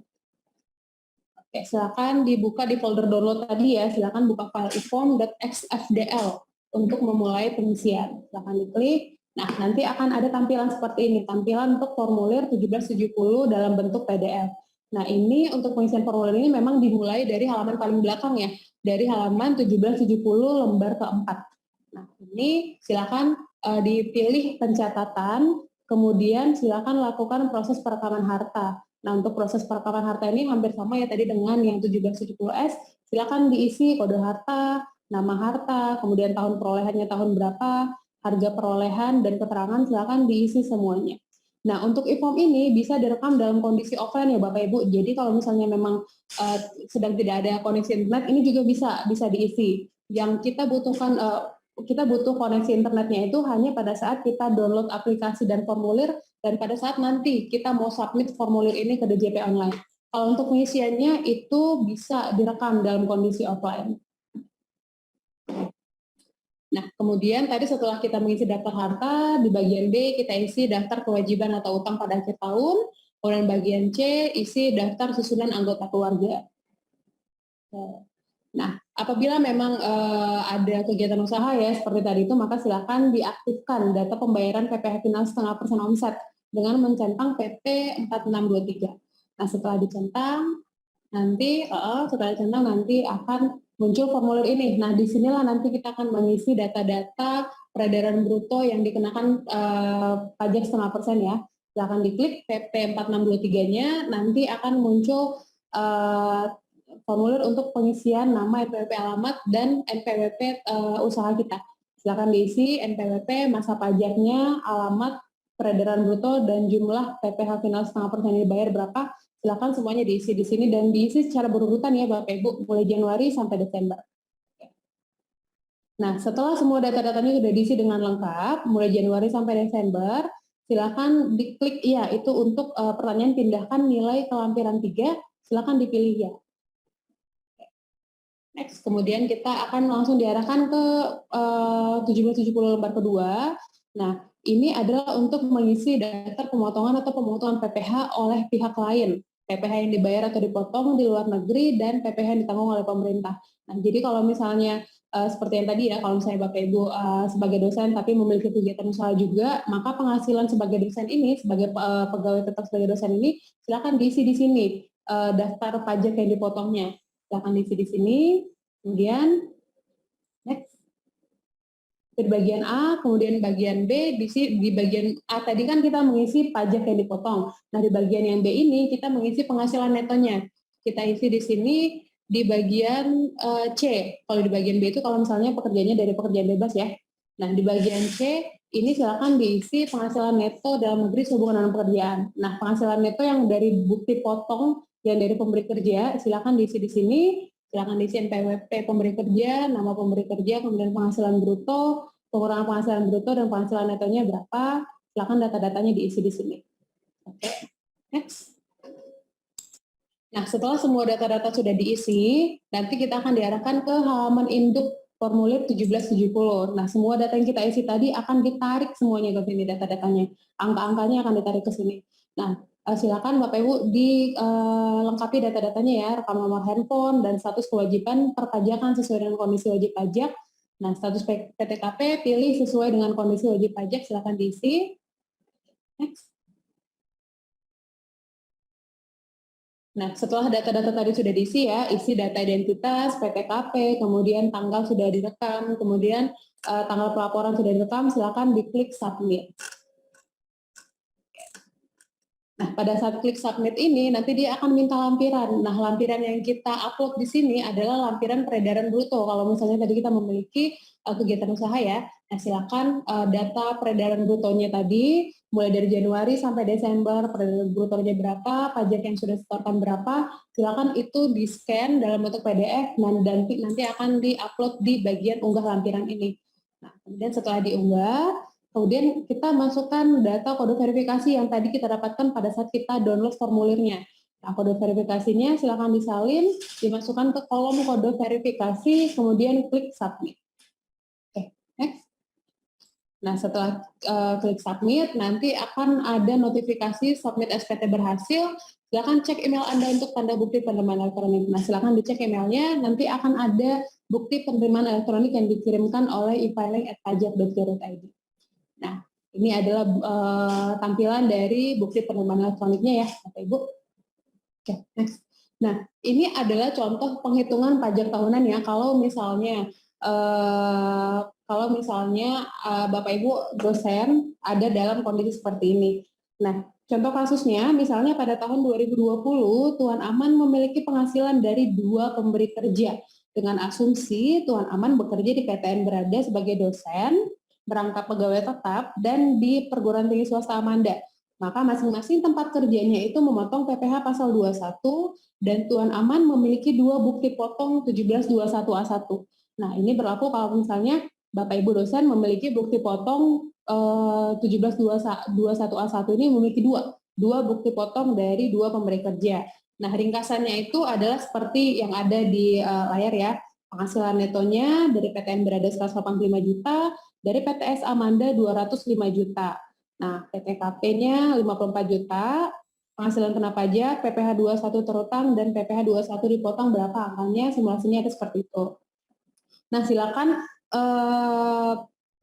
Oke, silakan dibuka di folder download tadi ya, silakan buka file e-form.xfdl untuk memulai pengisian. Silakan diklik. Nah, nanti akan ada tampilan seperti ini, tampilan untuk formulir 1770 dalam bentuk PDF. Nah, ini untuk pengisian formulir ini memang dimulai dari halaman paling belakang ya, dari halaman 1770 lembar keempat. Nah, ini silakan dipilih pencatatan, kemudian silakan lakukan proses perekaman harta. Nah, untuk proses perekaman harta ini hampir sama ya tadi dengan yang 1770S, silakan diisi kode harta, nama harta, kemudian tahun perolehannya tahun berapa, harga perolehan, dan keterangan silakan diisi semuanya. Nah, untuk e-form ini bisa direkam dalam kondisi offline ya Bapak Ibu. Jadi kalau misalnya memang sedang tidak ada koneksi internet, ini juga bisa diisi. Yang kita butuhkan kita butuh koneksi internetnya itu hanya pada saat kita download aplikasi dan formulir dan pada saat nanti kita mau submit formulir ini ke DJP Online. Kalau untuk pengisiannya itu bisa direkam dalam kondisi offline. Nah, kemudian tadi setelah kita mengisi daftar harta, di bagian B kita isi daftar kewajiban atau utang pada akhir tahun, kemudian bagian C isi daftar susunan anggota keluarga. Nah, apabila memang ada kegiatan usaha ya seperti tadi itu, maka silakan diaktifkan data pembayaran PPh final 0,5% omset dengan mencentang PP 4623. Nah, setelah dicentang nanti akan muncul formulir ini. Nah, disinilah nanti kita akan mengisi data-data peredaran bruto yang dikenakan pajak 0,5% ya. Silakan diklik PP 4623-nya, nanti akan muncul formulir untuk pengisian nama, NPWP alamat, dan NPWP usaha kita. Silakan diisi NPWP, masa pajaknya, alamat, peredaran bruto, dan jumlah PPh final 0,5% yang dibayar berapa. Silakan semuanya diisi di sini dan diisi secara berurutan ya Bapak Ibu, mulai Januari sampai Desember. Nah, setelah semua data-datanya sudah diisi dengan lengkap, mulai Januari sampai Desember, silakan diklik ya, itu untuk pertanyaan pindahkan nilai ke lampiran 3, silakan dipilih ya. Next, kemudian kita akan langsung diarahkan ke 1770 lembar kedua. Nah, ini adalah untuk mengisi daftar pemotongan atau pemotongan PPh oleh pihak lain. PPh yang dibayar atau dipotong di luar negeri dan PPh yang ditanggung oleh pemerintah. Nah, jadi kalau misalnya seperti yang tadi ya, kalau misalnya Bapak Ibu sebagai dosen tapi memiliki kegiatan usaha juga, maka penghasilan sebagai dosen ini, sebagai pegawai tetap sebagai dosen ini, silakan diisi di sini daftar pajak yang dipotongnya. Silakan diisi di sini, kemudian next. Di bagian A, kemudian bagian B, di bagian A tadi kan kita mengisi pajak yang dipotong. Nah, di bagian yang B ini kita mengisi penghasilan netonya. Kita isi di sini di bagian C. Kalau di bagian B itu kalau misalnya pekerjaannya dari pekerjaan bebas ya. Nah, di bagian C ini silakan diisi penghasilan neto dalam negeri sehubungan dengan pekerjaan. Nah, penghasilan neto yang dari bukti potong yang dari pemberi kerja silakan diisi di sini. Silakan diisi NPWP pemberi kerja, nama pemberi kerja, kemudian penghasilan bruto, pengurangan penghasilan bruto dan penghasilan netonya berapa. Silakan data-datanya diisi di sini. Oke, next. Nah, setelah semua data-data sudah diisi, nanti kita akan diarahkan ke halaman induk formulir 1770. Nah, semua data yang kita isi tadi akan ditarik semuanya ke sini data-datanya. Angka-angkanya akan ditarik ke sini. Nah, silakan Bapak Ibu dilengkapi data-datanya ya, rekam nomor handphone dan status kewajiban perpajakan sesuai dengan kondisi wajib pajak. Nah, status PTKP pilih sesuai dengan kondisi wajib pajak, silakan diisi. Next. Nah, setelah data-data tadi sudah diisi ya, isi data identitas, PTKP, kemudian tanggal sudah direkam, kemudian tanggal pelaporan sudah direkam, silakan diklik submit. Nah, pada saat klik submit ini, nanti dia akan minta lampiran. Nah, lampiran yang kita upload di sini adalah lampiran peredaran bruto. Kalau misalnya tadi kita memiliki kegiatan usaha ya, nah silakan data peredaran brutonya tadi, mulai dari Januari sampai Desember, peredaran brutonya berapa, pajak yang sudah disetorkan berapa, silakan itu di-scan dalam bentuk PDF, dan nanti akan di-upload di bagian unggah lampiran ini. Nah, kemudian setelah diunggah, kemudian kita masukkan data kode verifikasi yang tadi kita dapatkan pada saat kita download formulirnya. Nah, kode verifikasinya silakan disalin, dimasukkan ke kolom kode verifikasi, kemudian klik submit. Oke, next. Nah, setelah klik submit, nanti akan ada notifikasi submit SPT berhasil. Silakan cek email Anda untuk tanda bukti penerimaan elektronik. Nah, silakan dicek emailnya, nanti akan ada bukti penerimaan elektronik yang dikirimkan oleh e-filing@pajak.go.id. Nah, ini adalah tampilan dari bukti penerimaan elektroniknya ya, Bapak Ibu. Oke, next. Nah, ini adalah contoh penghitungan pajak tahunan ya. Kalau misalnya Bapak Ibu dosen ada dalam kondisi seperti ini. Nah, contoh kasusnya, misalnya pada tahun 2020, Tuan Aman memiliki penghasilan dari 2 pemberi kerja. Dengan asumsi Tuan Aman bekerja di PTN Berada sebagai dosen, merangkap pegawai tetap, dan di perguruan tinggi swasta Amanda. Maka masing-masing tempat kerjanya itu memotong PPh pasal 21 dan Tuan Aman memiliki 2 bukti potong 1721A1. Nah, ini berlaku kalau misalnya Bapak Ibu dosen memiliki bukti potong 1721A1 ini memiliki dua bukti potong dari 2 pemberi kerja. Nah, ringkasannya itu adalah seperti yang ada di layar ya. Penghasilan netonya dari PTN Berada 185 juta, dari PTS Amanda 205 juta. Nah, PTKP-nya 54 juta, penghasilan kena pajak, PPh 21 terutang, dan PPh 21 dipotong berapa angkanya, simulasinya ada seperti itu. Nah, silakan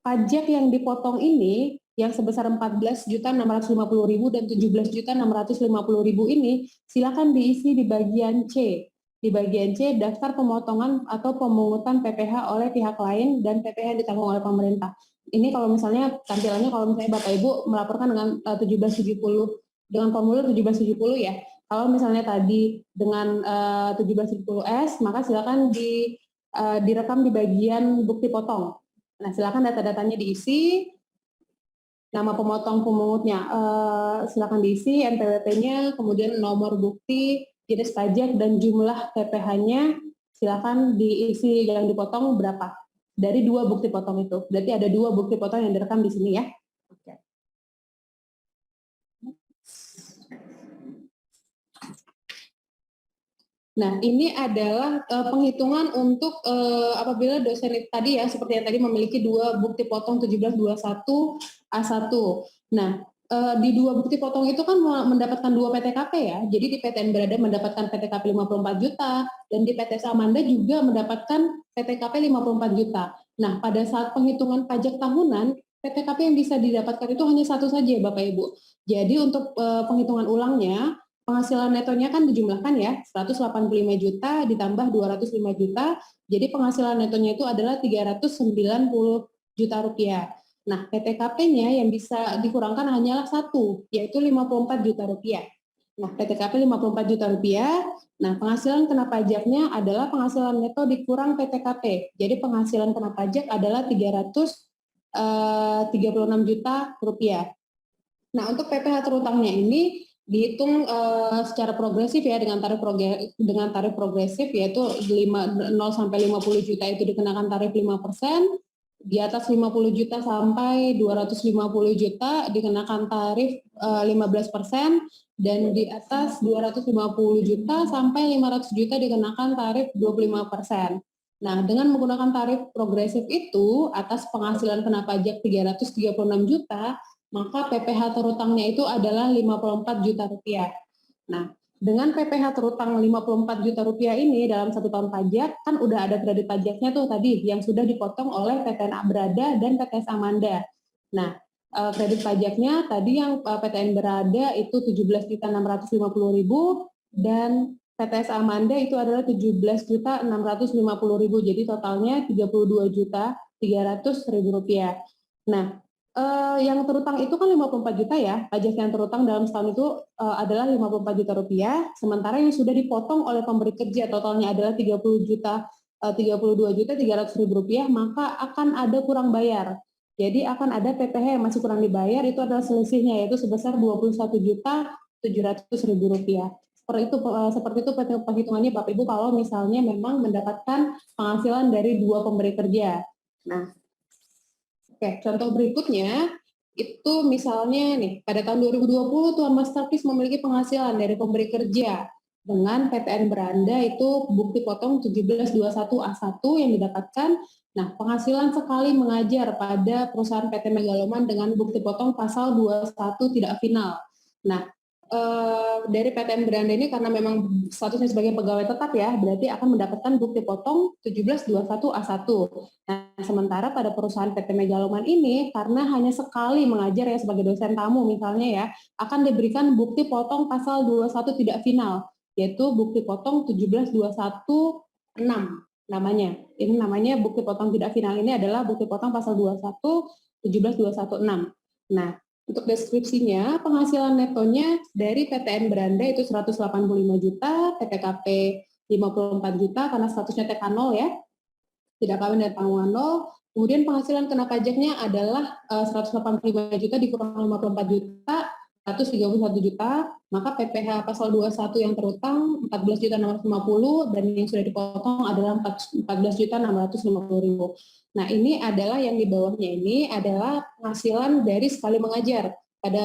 pajak yang dipotong ini yang sebesar 14.650.000 dan 17.650.000 ini silakan diisi di bagian C. Di bagian C, daftar pemotongan atau pemungutan PPh oleh pihak lain dan PPh yang ditanggung oleh pemerintah. Ini kalau misalnya tampilannya kalau misalnya Bapak Ibu melaporkan dengan 1770 dengan formulir 1770 ya. Kalau misalnya tadi dengan 1770S, maka silakan direkam di bagian bukti potong. Nah, silakan data-datanya diisi, nama pemotong pemungutnya silakan diisi, NPWP-nya, kemudian nomor bukti, jenis pajak, dan jumlah PPh-nya silakan diisi yang dipotong berapa. Dari 2 bukti potong itu. Berarti ada 2 bukti potong yang direkam di sini ya. Oke. Nah, ini adalah penghitungan untuk apabila dosen tadi ya, seperti yang tadi memiliki 2 bukti potong 1721A1. Nah, di 2 bukti potong itu kan mendapatkan 2 PTKP ya. Jadi di PTN Berada mendapatkan PTKP 54 juta, dan di PTS Amanda juga mendapatkan PTKP 54 juta. Nah, pada saat penghitungan pajak tahunan, PTKP yang bisa didapatkan itu hanya 1 saja Bapak Ibu. Jadi untuk penghitungan ulangnya, penghasilan netonya kan dijumlahkan ya, 185 juta ditambah 205 juta, jadi penghasilan netonya itu adalah 390 juta rupiah. Nah, PTKP-nya yang bisa dikurangkan hanyalah 1, yaitu 54 juta rupiah. Nah, PTKP 54 juta rupiah, nah penghasilan kena pajaknya adalah penghasilan neto dikurang PTKP. Jadi penghasilan kena pajak adalah 336 juta rupiah. Nah, untuk PPh terutangnya ini dihitung secara progresif ya, dengan tarif progresif, yaitu 0 sampai 50 juta itu dikenakan tarif 5%, Di atas 50 juta sampai 250 juta dikenakan tarif 15%, dan di atas 250 juta sampai 500 juta dikenakan tarif 25%. Nah, dengan menggunakan tarif progresif itu, atas penghasilan kena pajak 336 juta, maka PPh terutangnya itu adalah 54 juta rupiah. Nah, dengan PPh terutang 54 juta rupiah ini dalam 1 tahun pajak, kan udah ada kredit pajaknya tuh tadi yang sudah dipotong oleh PTN Brada dan PTS Amanda. Nah, kredit pajaknya tadi yang PTN Brada itu 17.650.000 dan PTS Amanda itu adalah 17.650.000. Jadi totalnya 32.300.000 rupiah. Nah, yang terutang itu kan 54 juta ya, pajak yang terutang dalam setahun itu adalah 54 juta rupiah, sementara yang sudah dipotong oleh pemberi kerja totalnya adalah 32.300.000 rupiah, maka akan ada kurang bayar. Jadi akan ada PPh yang masih kurang dibayar, itu adalah selisihnya, yaitu sebesar 21.700.000 rupiah. Seperti itu perhitungannya Bapak Ibu kalau misalnya memang mendapatkan penghasilan dari 2 pemberi kerja. Nah, oke, contoh berikutnya itu misalnya nih, pada tahun 2020 Tuan Masterpiece memiliki penghasilan dari pemberi kerja dengan PTN Beranda itu bukti potong 1721A1 yang didapatkan. Nah, penghasilan sekali mengajar pada perusahaan PT Megaloman dengan bukti potong pasal 21 tidak final. Nah, dari PTN Beranda ini karena memang statusnya sebagai pegawai tetap ya, berarti akan mendapatkan bukti potong 1721A1. Nah, sementara pada perusahaan PT Megaloman ini, karena hanya sekali mengajar ya sebagai dosen tamu misalnya ya, akan diberikan bukti potong pasal 21 tidak final, yaitu bukti potong 17216 namanya. Ini namanya bukti potong tidak final ini adalah bukti potong pasal 21 17216. Nah, untuk deskripsinya, penghasilan netonya dari PTN Beranda itu 185 juta, PTKP 54 juta karena statusnya TK0 ya, tidak kawin dan tanggungan 0. Kemudian penghasilan kena pajaknya adalah 185 juta dikurang 54 juta, 131 juta, maka PPh pasal 21 yang terutang 14.650 dan yang sudah dipotong adalah 14.650.000. Nah, ini adalah yang di bawahnya ini adalah penghasilan dari sekali mengajar pada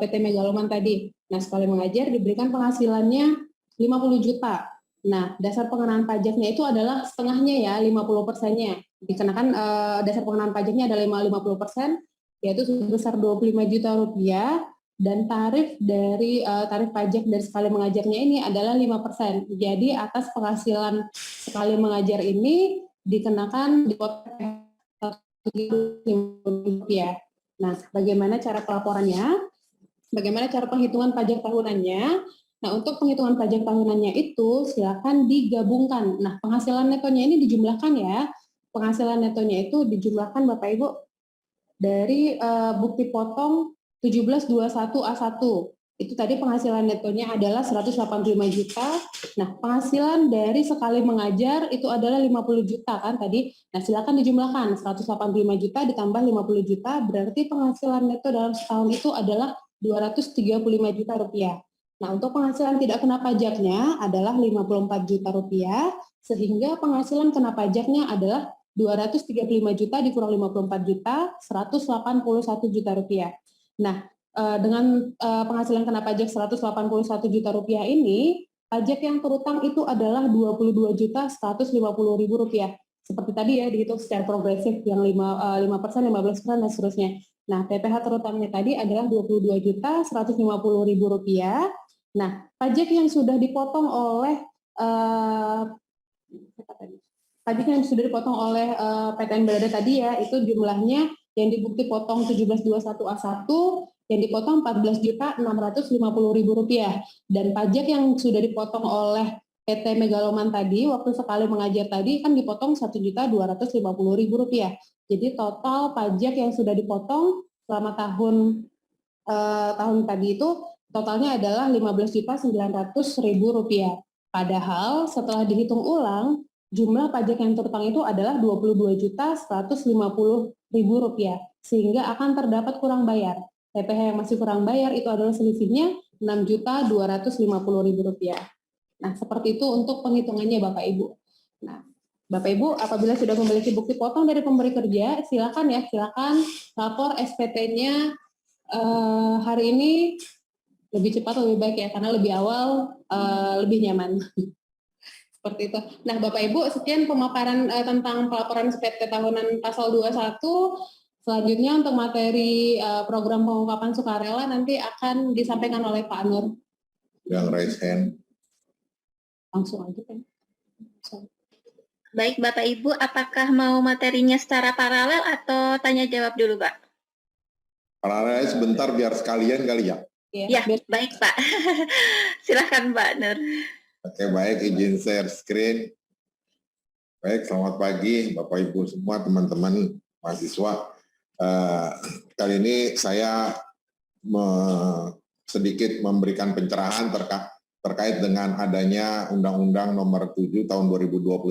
PT Megaloman tadi. Nah, sekali mengajar diberikan penghasilannya 50 juta. Nah, dasar pengenaan pajaknya itu adalah setengahnya ya, 50%-nya. Dikenakan dasar pengenaan pajaknya adalah 50%, yaitu sebesar 25 juta rupiah, dan tarif dari tarif pajak dari sekali mengajarnya ini adalah 5%. Jadi atas penghasilan sekali mengajar ini dikenakan dipotong rupiah. Nah, bagaimana cara pelaporannya? Bagaimana cara penghitungan pajak tahunannya? Nah, untuk penghitungan pajak tahunannya itu silakan digabungkan. Nah, penghasilan netonya ini dijumlahkan ya. Penghasilan netonya itu dijumlahkan Bapak Ibu dari bukti potong 1721A1. Itu tadi penghasilan netonya adalah 185 juta. Nah, penghasilan dari sekali mengajar itu adalah 50 juta kan tadi. Nah, silakan dijumlahkan 185 juta ditambah 50 juta, berarti penghasilan neto dalam setahun itu adalah 235 juta rupiah. Nah, untuk penghasilan tidak kena pajaknya adalah 54 juta rupiah, sehingga penghasilan kena pajaknya adalah 235 juta dikurang 54 juta, 181 juta rupiah. Nah, dengan penghasilan kena pajak 181 juta rupiah ini, pajak yang terutang itu adalah 22 juta 150 ribu rupiah. Seperti tadi ya, dihitung secara progresif yang 5%, 15% dan seterusnya. Nah, PPh terutangnya tadi adalah 22 juta 150 ribu rupiah. Nah, pajak yang sudah dipotong oleh pajak yang sudah dipotong oleh PTN Berada tadi ya, itu jumlahnya yang dibukti potong 1721A1 yang dipotong 14.650.000 rupiah, dan pajak yang sudah dipotong oleh PT Megaloman tadi waktu sekali mengajar tadi kan dipotong 1.250.000 rupiah. Jadi total pajak yang sudah dipotong selama tahun tadi itu totalnya adalah 15.900.000 rupiah. Padahal setelah dihitung ulang jumlah pajak yang terutang itu adalah 22.150.000 rupiah, sehingga akan terdapat kurang bayar. PPh yang masih kurang bayar itu adalah selisihnya 6.250.000 rupiah. Nah, seperti itu untuk penghitungannya Bapak Ibu. Nah, Bapak Ibu, apabila sudah memiliki bukti potong dari pemberi kerja, silakan lapor SPT-nya hari ini lebih cepat lebih baik ya, karena lebih awal lebih nyaman. Seperti itu. Nah, Bapak Ibu, sekian pemaparan tentang pelaporan SPT tahunan pasal 21. Selanjutnya untuk materi program pengungkapan sukarela nanti akan disampaikan oleh Pak Nur. Yang raise hand. Langsung aja kan. Baik Bapak Ibu, apakah mau materinya secara paralel atau tanya jawab dulu Pak? Paralel sebentar biar sekalian kali ya. Ya, baik Pak. Silakan Pak Nur. Oke, baik, izin share screen. Baik, selamat pagi Bapak Ibu semua, teman-teman mahasiswa. Kali ini saya sedikit memberikan pencerahan terkait dengan adanya Undang-Undang Nomor 7 Tahun 2021.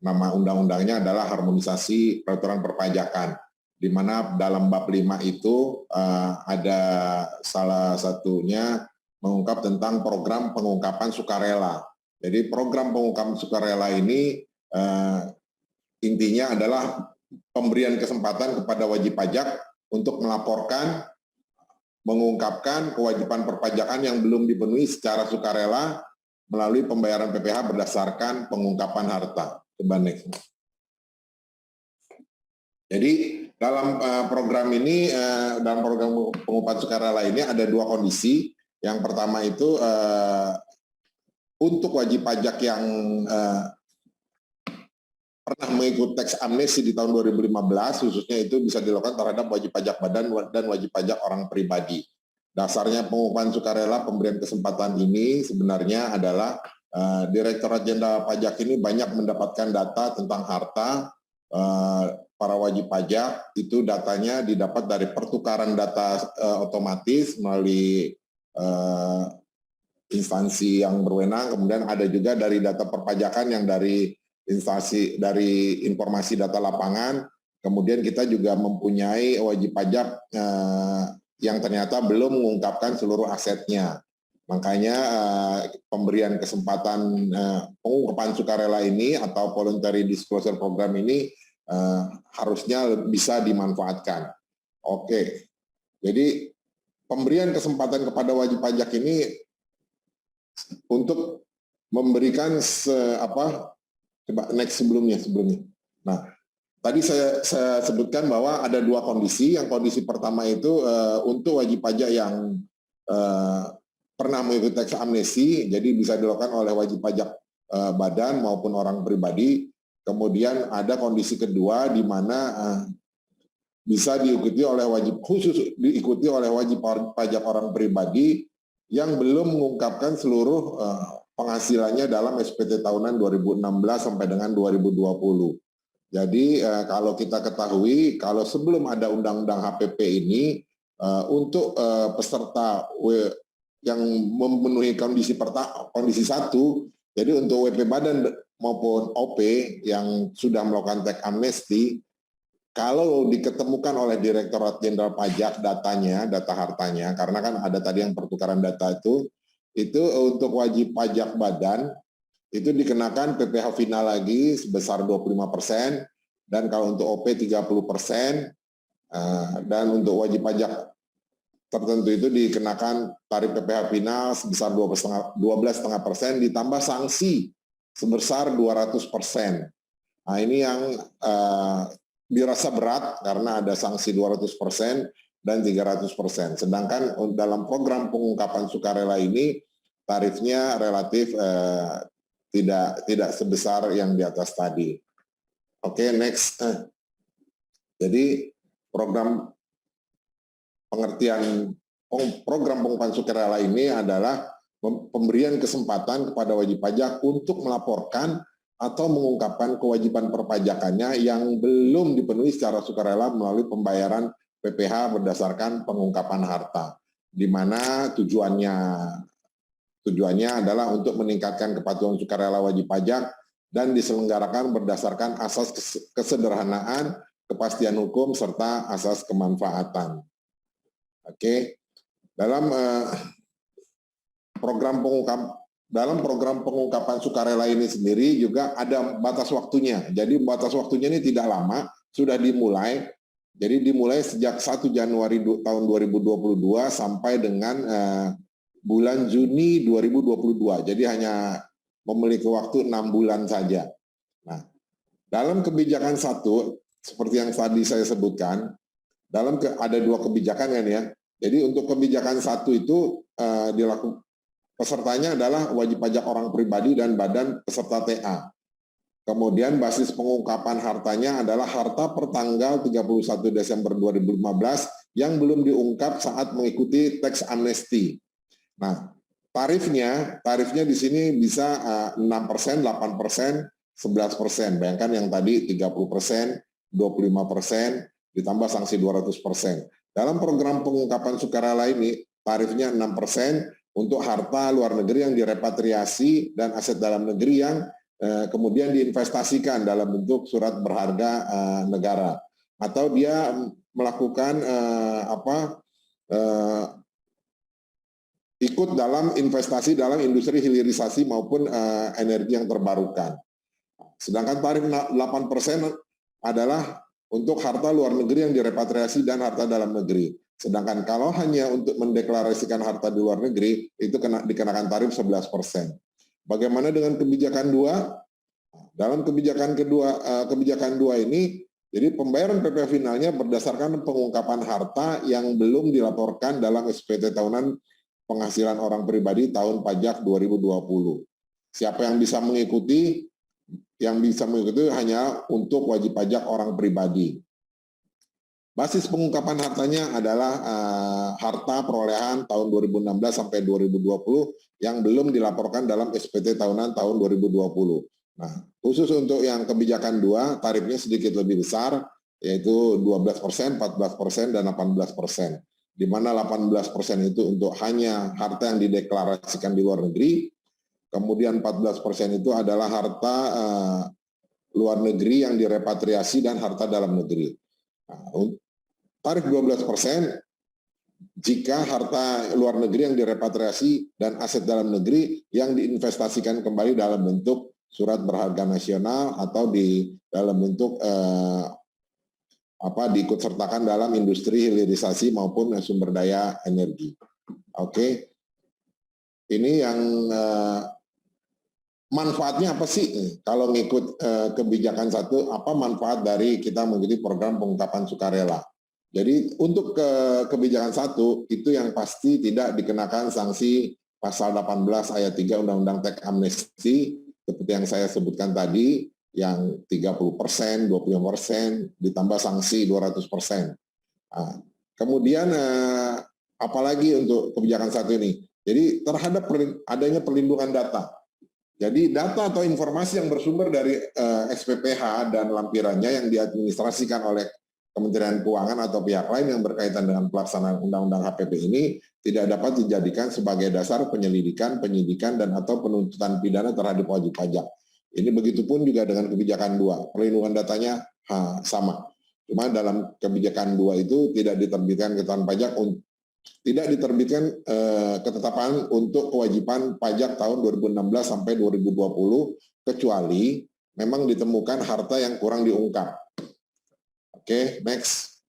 Nama undang-undangnya adalah Harmonisasi Peraturan Perpajakan, di mana dalam bab 5 itu ada salah satunya mengungkap tentang program pengungkapan sukarela. Jadi program pengungkapan sukarela ini intinya adalah pemberian kesempatan kepada wajib pajak untuk melaporkan, mengungkapkan kewajiban perpajakan yang belum dipenuhi secara sukarela melalui pembayaran PPh berdasarkan pengungkapan harta. Coba next. Jadi dalam program ini, dalam program pengungkapan sukarela ini ada dua kondisi. Yang pertama itu untuk wajib pajak yang pernah mengikuti teks amnesti di tahun 2015, khususnya itu bisa dilakukan terhadap wajib pajak badan dan wajib pajak orang pribadi. Dasarnya pengungkapan sukarela pemberian kesempatan ini sebenarnya adalah Direktorat Jenderal Pajak ini banyak mendapatkan data tentang harta para wajib pajak. Itu datanya didapat dari pertukaran data otomatis melalui instansi yang berwenang, kemudian ada juga dari data perpajakan yang dari instansi dari informasi data lapangan. Kemudian kita juga mempunyai wajib pajak yang ternyata belum mengungkapkan seluruh asetnya. Makanya pemberian kesempatan pengungkapan sukarela ini atau voluntary disclosure program ini harusnya bisa dimanfaatkan. Oke, jadi pemberian kesempatan kepada wajib pajak ini untuk memberikan coba next sebelumnya. Nah, tadi saya sebutkan bahwa ada dua kondisi. Yang kondisi pertama itu untuk wajib pajak yang pernah mengikuti teks amnesti, jadi bisa dilakukan oleh wajib pajak badan maupun orang pribadi. Kemudian ada kondisi kedua di mana bisa diikuti oleh diikuti oleh wajib pajak orang pribadi yang belum mengungkapkan seluruh penghasilannya dalam SPT tahunan 2016 sampai dengan 2020. Jadi kalau kita ketahui, kalau sebelum ada Undang-Undang HPP ini, untuk peserta yang memenuhi kondisi satu, jadi untuk WP badan maupun OP yang sudah melakukan teks amnesti, kalau diketemukan oleh Direktorat Jenderal Pajak data hartanya, karena kan ada tadi yang pertukaran data itu untuk wajib pajak badan itu dikenakan PPh final lagi sebesar 25%, dan kalau untuk OP 30%, dan untuk wajib pajak tertentu itu dikenakan tarif PPh final sebesar 12,5% ditambah sanksi sebesar 200%. Nah, ini yang dirasa berat karena ada sanksi 200% dan 300%. Sedangkan dalam program pengungkapan sukarela ini tarifnya relatif tidak sebesar yang di atas tadi. Oke, next. Jadi program pengungkapan sukarela ini adalah pemberian kesempatan kepada wajib pajak untuk melaporkan atau mengungkapkan kewajiban perpajakannya yang belum dipenuhi secara sukarela melalui pembayaran PPh berdasarkan pengungkapan harta, di mana tujuannya adalah untuk meningkatkan kepatuhan sukarela wajib pajak dan diselenggarakan berdasarkan asas kesederhanaan, kepastian hukum, serta asas kemanfaatan. Oke, dalam program dalam program pengungkapan sukarela ini sendiri juga ada batas waktunya. Jadi batas waktunya ini tidak lama, sudah dimulai. Jadi dimulai sejak 1 Januari tahun 2022 sampai dengan bulan Juni 2022. Jadi hanya memiliki waktu 6 bulan saja. Nah, dalam kebijakan satu, seperti yang tadi saya sebutkan, ada 2 kebijakan kan ya. Jadi untuk kebijakan satu itu dilakukan pesertanya adalah wajib pajak orang pribadi dan badan peserta TA. Kemudian basis pengungkapan hartanya adalah harta pertanggal 31 Desember 2015 yang belum diungkap saat mengikuti tax amnesty. Nah, tarifnya di sini bisa 6%, 8%, 11%. Bayangkan yang tadi 30%, 25%, ditambah sanksi 200%. Dalam program pengungkapan sukarela ini, tarifnya 6% untuk harta luar negeri yang direpatriasi dan aset dalam negeri yang kemudian diinvestasikan dalam bentuk surat berharga negara. Atau dia melakukan ikut dalam investasi dalam industri hilirisasi maupun energi yang terbarukan. Sedangkan tarif 8% adalah untuk harta luar negeri yang direpatriasi dan harta dalam negeri. Sedangkan kalau hanya untuk mendeklarasikan harta di luar negeri, itu dikenakan tarif 11%. Bagaimana dengan kebijakan 2? Dalam kebijakan dua ini, jadi pembayaran PPh finalnya berdasarkan pengungkapan harta yang belum dilaporkan dalam SPT tahunan penghasilan orang pribadi tahun pajak 2020. Siapa yang bisa mengikuti? Yang bisa mengikuti hanya untuk wajib pajak orang pribadi. Basis pengungkapan hartanya adalah harta perolehan tahun 2016 sampai 2020 yang belum dilaporkan dalam SPT tahunan tahun 2020. Nah, khusus untuk yang kebijakan 2, tarifnya sedikit lebih besar, yaitu 12%, 14%, dan 18%. Di mana 18% itu untuk hanya harta yang dideklarasikan di luar negeri, kemudian 14% itu adalah harta luar negeri yang direpatriasi dan harta dalam negeri. Nah, tarif 12% jika harta luar negeri yang direpatriasi dan aset dalam negeri yang diinvestasikan kembali dalam bentuk surat berharga nasional atau di dalam bentuk diikut sertakan dalam industri hilirisasi maupun sumber daya energi. Oke. Ini yang manfaatnya apa sih kalau ngikut kebijakan satu, apa manfaat dari kita mengikuti program pengungkapan sukarela? Jadi untuk kebijakan satu itu yang pasti tidak dikenakan sanksi pasal 18 ayat 3 Undang-Undang Tax Amnesty seperti yang saya sebutkan tadi, yang 30%, 25% ditambah sanksi 200%. Nah, kemudian apalagi untuk kebijakan satu ini? Jadi terhadap adanya perlindungan data. Jadi data atau informasi yang bersumber dari SPPH dan lampirannya yang diadministrasikan oleh Kementerian Keuangan atau pihak lain yang berkaitan dengan pelaksanaan Undang-Undang HPP ini tidak dapat dijadikan sebagai dasar penyelidikan, penyidikan, dan atau penuntutan pidana terhadap wajib pajak. Ini begitupun juga dengan kebijakan 2, perlindungan datanya sama. Cuma dalam kebijakan 2 itu tidak diterbitkan ketetapan pajak, tidak diterbitkan ketetapan untuk kewajiban pajak tahun 2016 sampai 2020 kecuali memang ditemukan harta yang kurang diungkap. Oke, next.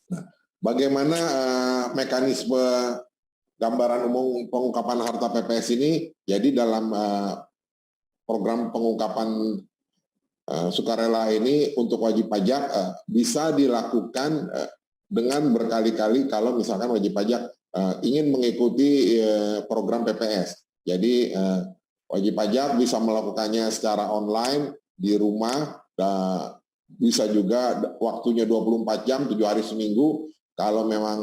Nah, bagaimana mekanisme gambaran umum pengungkapan harta PPS ini? Jadi dalam program pengungkapan sukarela ini untuk wajib pajak bisa dilakukan dengan berkali-kali kalau misalkan wajib pajak ingin mengikuti program PPS. Jadi wajib pajak bisa melakukannya secara online di rumah, bisa juga waktunya 24 jam, 7 hari seminggu. Kalau memang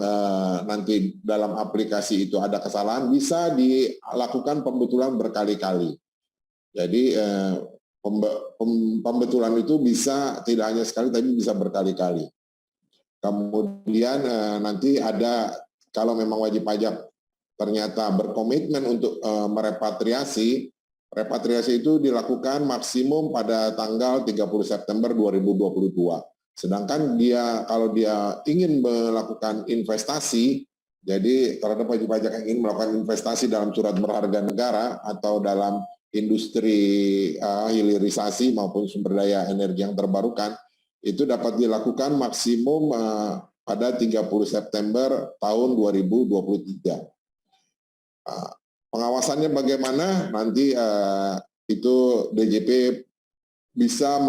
nanti dalam aplikasi itu ada kesalahan, bisa dilakukan pembetulan berkali-kali. Jadi pembetulan itu bisa tidak hanya sekali, tapi bisa berkali-kali. Kemudian nanti ada, kalau memang wajib pajak ternyata berkomitmen untuk merepatriasi, repatriasi itu dilakukan maksimum pada tanggal 30 September 2022. Sedangkan kalau dia ingin melakukan investasi, Jadi terhadap wajib pajak yang ingin melakukan investasi dalam surat berharga negara atau dalam industri hilirisasi maupun sumber daya energi yang terbarukan, itu dapat dilakukan maksimum pada 30 September tahun 2023. Pengawasannya bagaimana? Nanti itu DJP bisa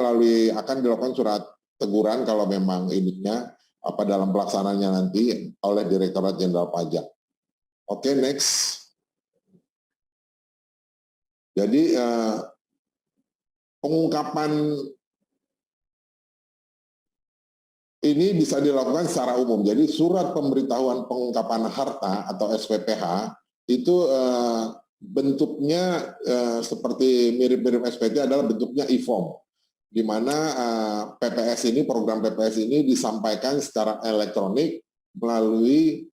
akan dilakukan surat teguran kalau memang ininya dalam pelaksanaannya nanti oleh Direktorat Jenderal Pajak. Oke, next. Jadi pengungkapan ini bisa dilakukan secara umum. Jadi surat pemberitahuan pengungkapan harta atau SPPH itu bentuknya seperti mirip-mirip SPT adalah bentuknya e-form, di mana PPS ini, program PPS ini disampaikan secara elektronik melalui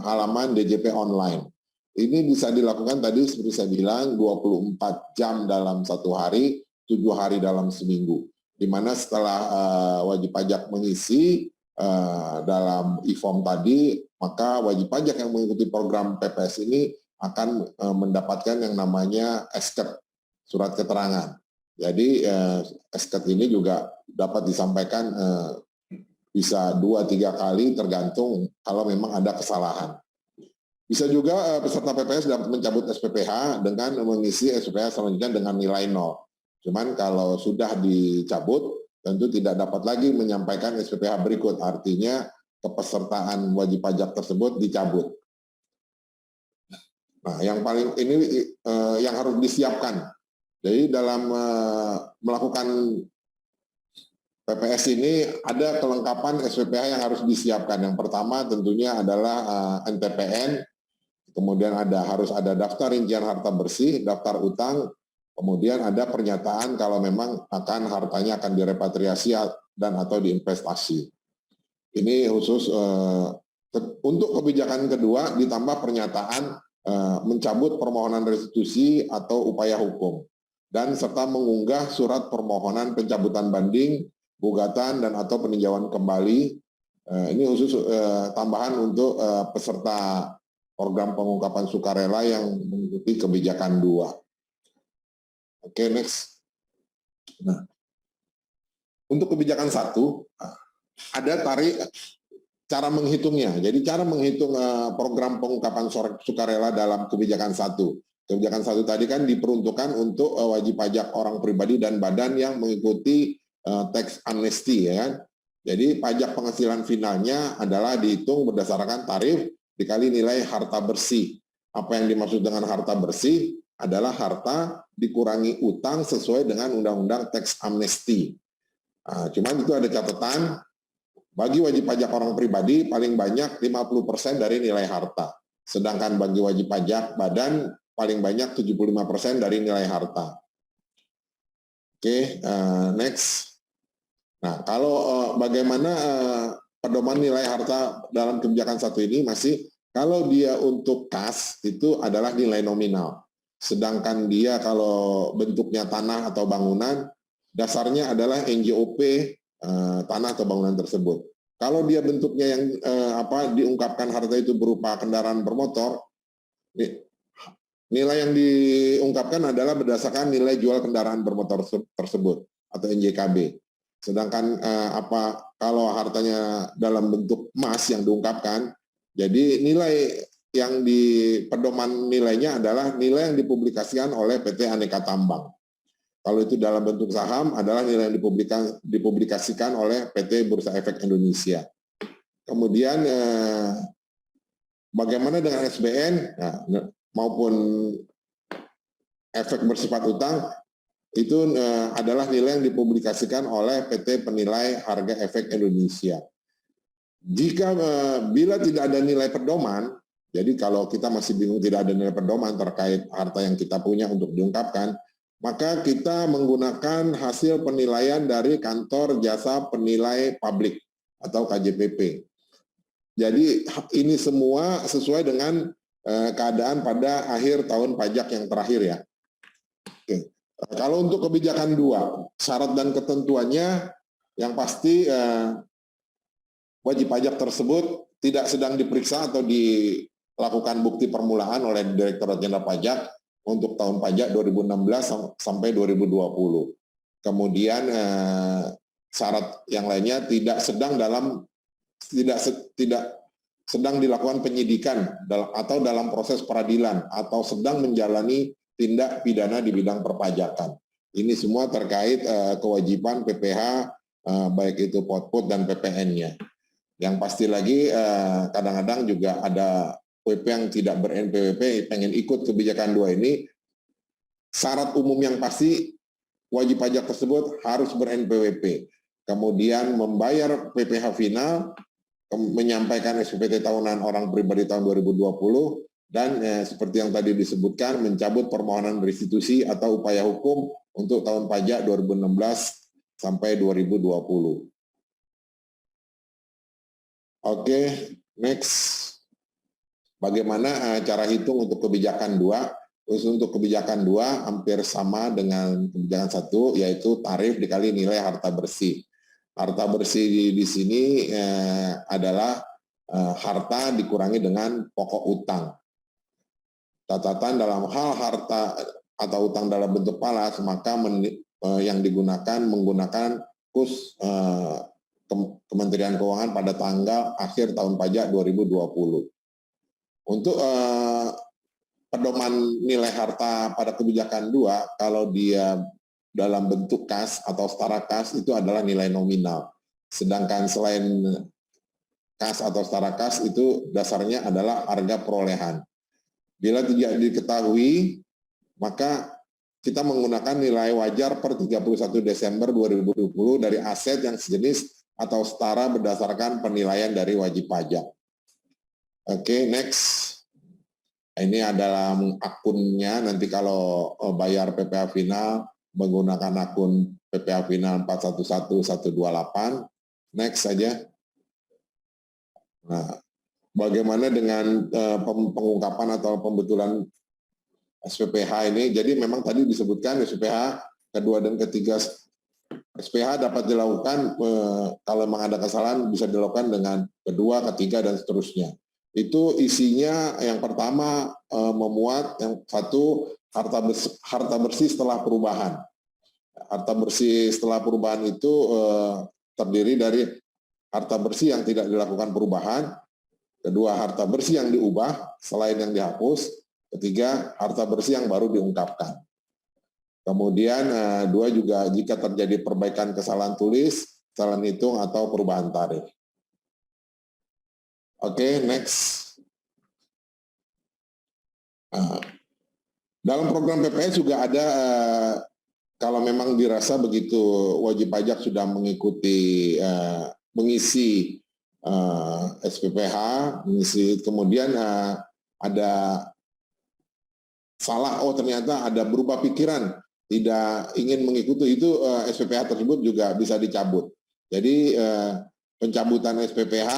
halaman DJP online. Ini bisa dilakukan tadi seperti saya bilang 24 jam dalam satu hari, 7 hari dalam seminggu. Di mana setelah wajib pajak mengisi dalam e-form tadi, maka wajib pajak yang mengikuti program PPS ini akan mendapatkan yang namanya SKET, surat keterangan. Jadi SKET ini juga dapat disampaikan bisa 2-3 kali tergantung kalau memang ada kesalahan. Bisa juga peserta PPS dapat mencabut SPPH dengan mengisi SPPH selanjutnya dengan nilai 0. Cuman kalau sudah dicabut, tentu tidak dapat lagi menyampaikan SPPH berikut. Artinya kepesertaan wajib pajak tersebut dicabut. Nah, yang paling ini yang harus disiapkan. Jadi dalam melakukan PPS ini ada kelengkapan SPPH yang harus disiapkan. Yang pertama tentunya adalah NTPN, kemudian harus ada daftar rincian harta bersih, daftar utang, kemudian ada pernyataan kalau memang hartanya akan direpatriasi dan atau diinvestasi. Ini khusus untuk kebijakan kedua ditambah pernyataan mencabut permohonan restitusi atau upaya hukum, dan serta mengunggah surat permohonan pencabutan banding, gugatan, dan atau peninjauan kembali. Ini khusus tambahan untuk peserta program pengungkapan sukarela yang mengikuti kebijakan 2. Oke, next. Nah, untuk kebijakan 1, ada cara menghitungnya. Jadi cara menghitung program pengungkapan sukarela dalam kebijakan 1. Kebijakan 1 tadi kan diperuntukkan untuk wajib pajak orang pribadi dan badan yang mengikuti tax amnesty, ya kan? Jadi pajak penghasilan finalnya adalah dihitung berdasarkan tarif dikali nilai harta bersih. Apa yang dimaksud dengan harta bersih adalah harta dikurangi utang sesuai dengan Undang-Undang Tax Amnesty. Cuman itu ada catatan, bagi wajib pajak orang pribadi paling banyak 50% dari nilai harta. Sedangkan bagi wajib pajak badan paling banyak 75% dari nilai harta. Oke, next. Nah, kalau bagaimana pedoman nilai harta dalam kebijakan 1 ini masih, kalau dia untuk kas itu adalah nilai nominal. Sedangkan dia kalau bentuknya tanah atau bangunan, dasarnya adalah NJOP tanah atau bangunan tersebut. Kalau dia bentuknya yang diungkapkan harta itu berupa kendaraan bermotor, nilai yang diungkapkan adalah berdasarkan nilai jual kendaraan bermotor tersebut atau NJKB. Sedangkan kalau hartanya dalam bentuk emas yang diungkapkan, jadi nilai yang di pedoman nilainya adalah nilai yang dipublikasikan oleh PT Aneka Tambang. Kalau itu dalam bentuk saham adalah nilai yang dipublikasikan oleh PT Bursa Efek Indonesia. Kemudian bagaimana dengan SBN maupun efek bersifat utang, itu adalah nilai yang dipublikasikan oleh PT Penilai Harga Efek Indonesia. Bila tidak ada nilai pedoman, jadi kalau kita masih bingung tidak ada nilai pedoman terkait harta yang kita punya untuk diungkapkan, maka kita menggunakan hasil penilaian dari Kantor Jasa Penilai Publik atau KJPP. Jadi ini semua sesuai dengan keadaan pada akhir tahun pajak yang terakhir, ya. Oke. Kalau untuk kebijakan 2, syarat dan ketentuannya yang pasti wajib pajak tersebut tidak sedang diperiksa atau dilakukan bukti permulaan oleh Direktorat Jenderal Pajak untuk tahun pajak 2016 sampai 2020. Kemudian syarat yang lainnya tidak sedang dilakukan penyidikan atau dalam proses peradilan atau sedang menjalani tindak pidana di bidang perpajakan. Ini semua terkait kewajiban PPH baik itu potput dan PPN-nya. Yang pasti lagi kadang-kadang juga ada WP yang tidak ber-NPWP pengen ikut kebijakan 2 ini. Syarat umum yang pasti wajib pajak tersebut harus ber-NPWP. Kemudian membayar PPh final, menyampaikan SPT tahunan orang pribadi tahun 2020, dan seperti yang tadi disebutkan, mencabut permohonan restitusi atau upaya hukum untuk tahun pajak 2016 sampai 2020. Oke, next. Bagaimana cara hitung untuk kebijakan 2? Untuk kebijakan 2 hampir sama dengan kebijakan 1, yaitu tarif dikali nilai harta bersih. Harta bersih di sini adalah harta dikurangi dengan pokok utang. Catatan dalam hal harta atau utang dalam bentuk falas, maka yang digunakan menggunakan KUS Kementerian Keuangan pada tanggal akhir tahun pajak 2020. Untuk pedoman nilai harta pada kebijakan 2, kalau dia dalam bentuk kas atau setara kas itu adalah nilai nominal. Sedangkan selain kas atau setara kas itu dasarnya adalah harga perolehan. Bila tidak diketahui, maka kita menggunakan nilai wajar per 31 Desember 2020 dari aset yang sejenis atau setara berdasarkan penilaian dari wajib pajak. Oke, next. Ini adalah akunnya, nanti kalau bayar PPh final menggunakan akun PPh final 411128. Next saja. Nah, bagaimana dengan pengungkapan atau pembetulan SPPH ini? Jadi memang tadi disebutkan SPPH kedua dan ketiga. SPH dapat dilakukan kalau memang ada kesalahan bisa dilakukan dengan kedua, ketiga, dan seterusnya. Itu isinya yang pertama memuat yang satu harta bersih setelah perubahan. Harta bersih setelah perubahan itu terdiri dari harta bersih yang tidak dilakukan perubahan, kedua harta bersih yang diubah selain yang dihapus, ketiga harta bersih yang baru diungkapkan. Kemudian 2 juga jika terjadi perbaikan kesalahan tulis, kesalahan hitung, atau perubahan tarif. Oke, next. Dalam program PPS juga ada, kalau memang dirasa begitu wajib pajak sudah mengikuti, mengisi SPPH, kemudian ada salah, ternyata ada berubah pikiran, tidak ingin mengikuti itu, SPPH tersebut juga bisa dicabut. Jadi pencabutan SPPH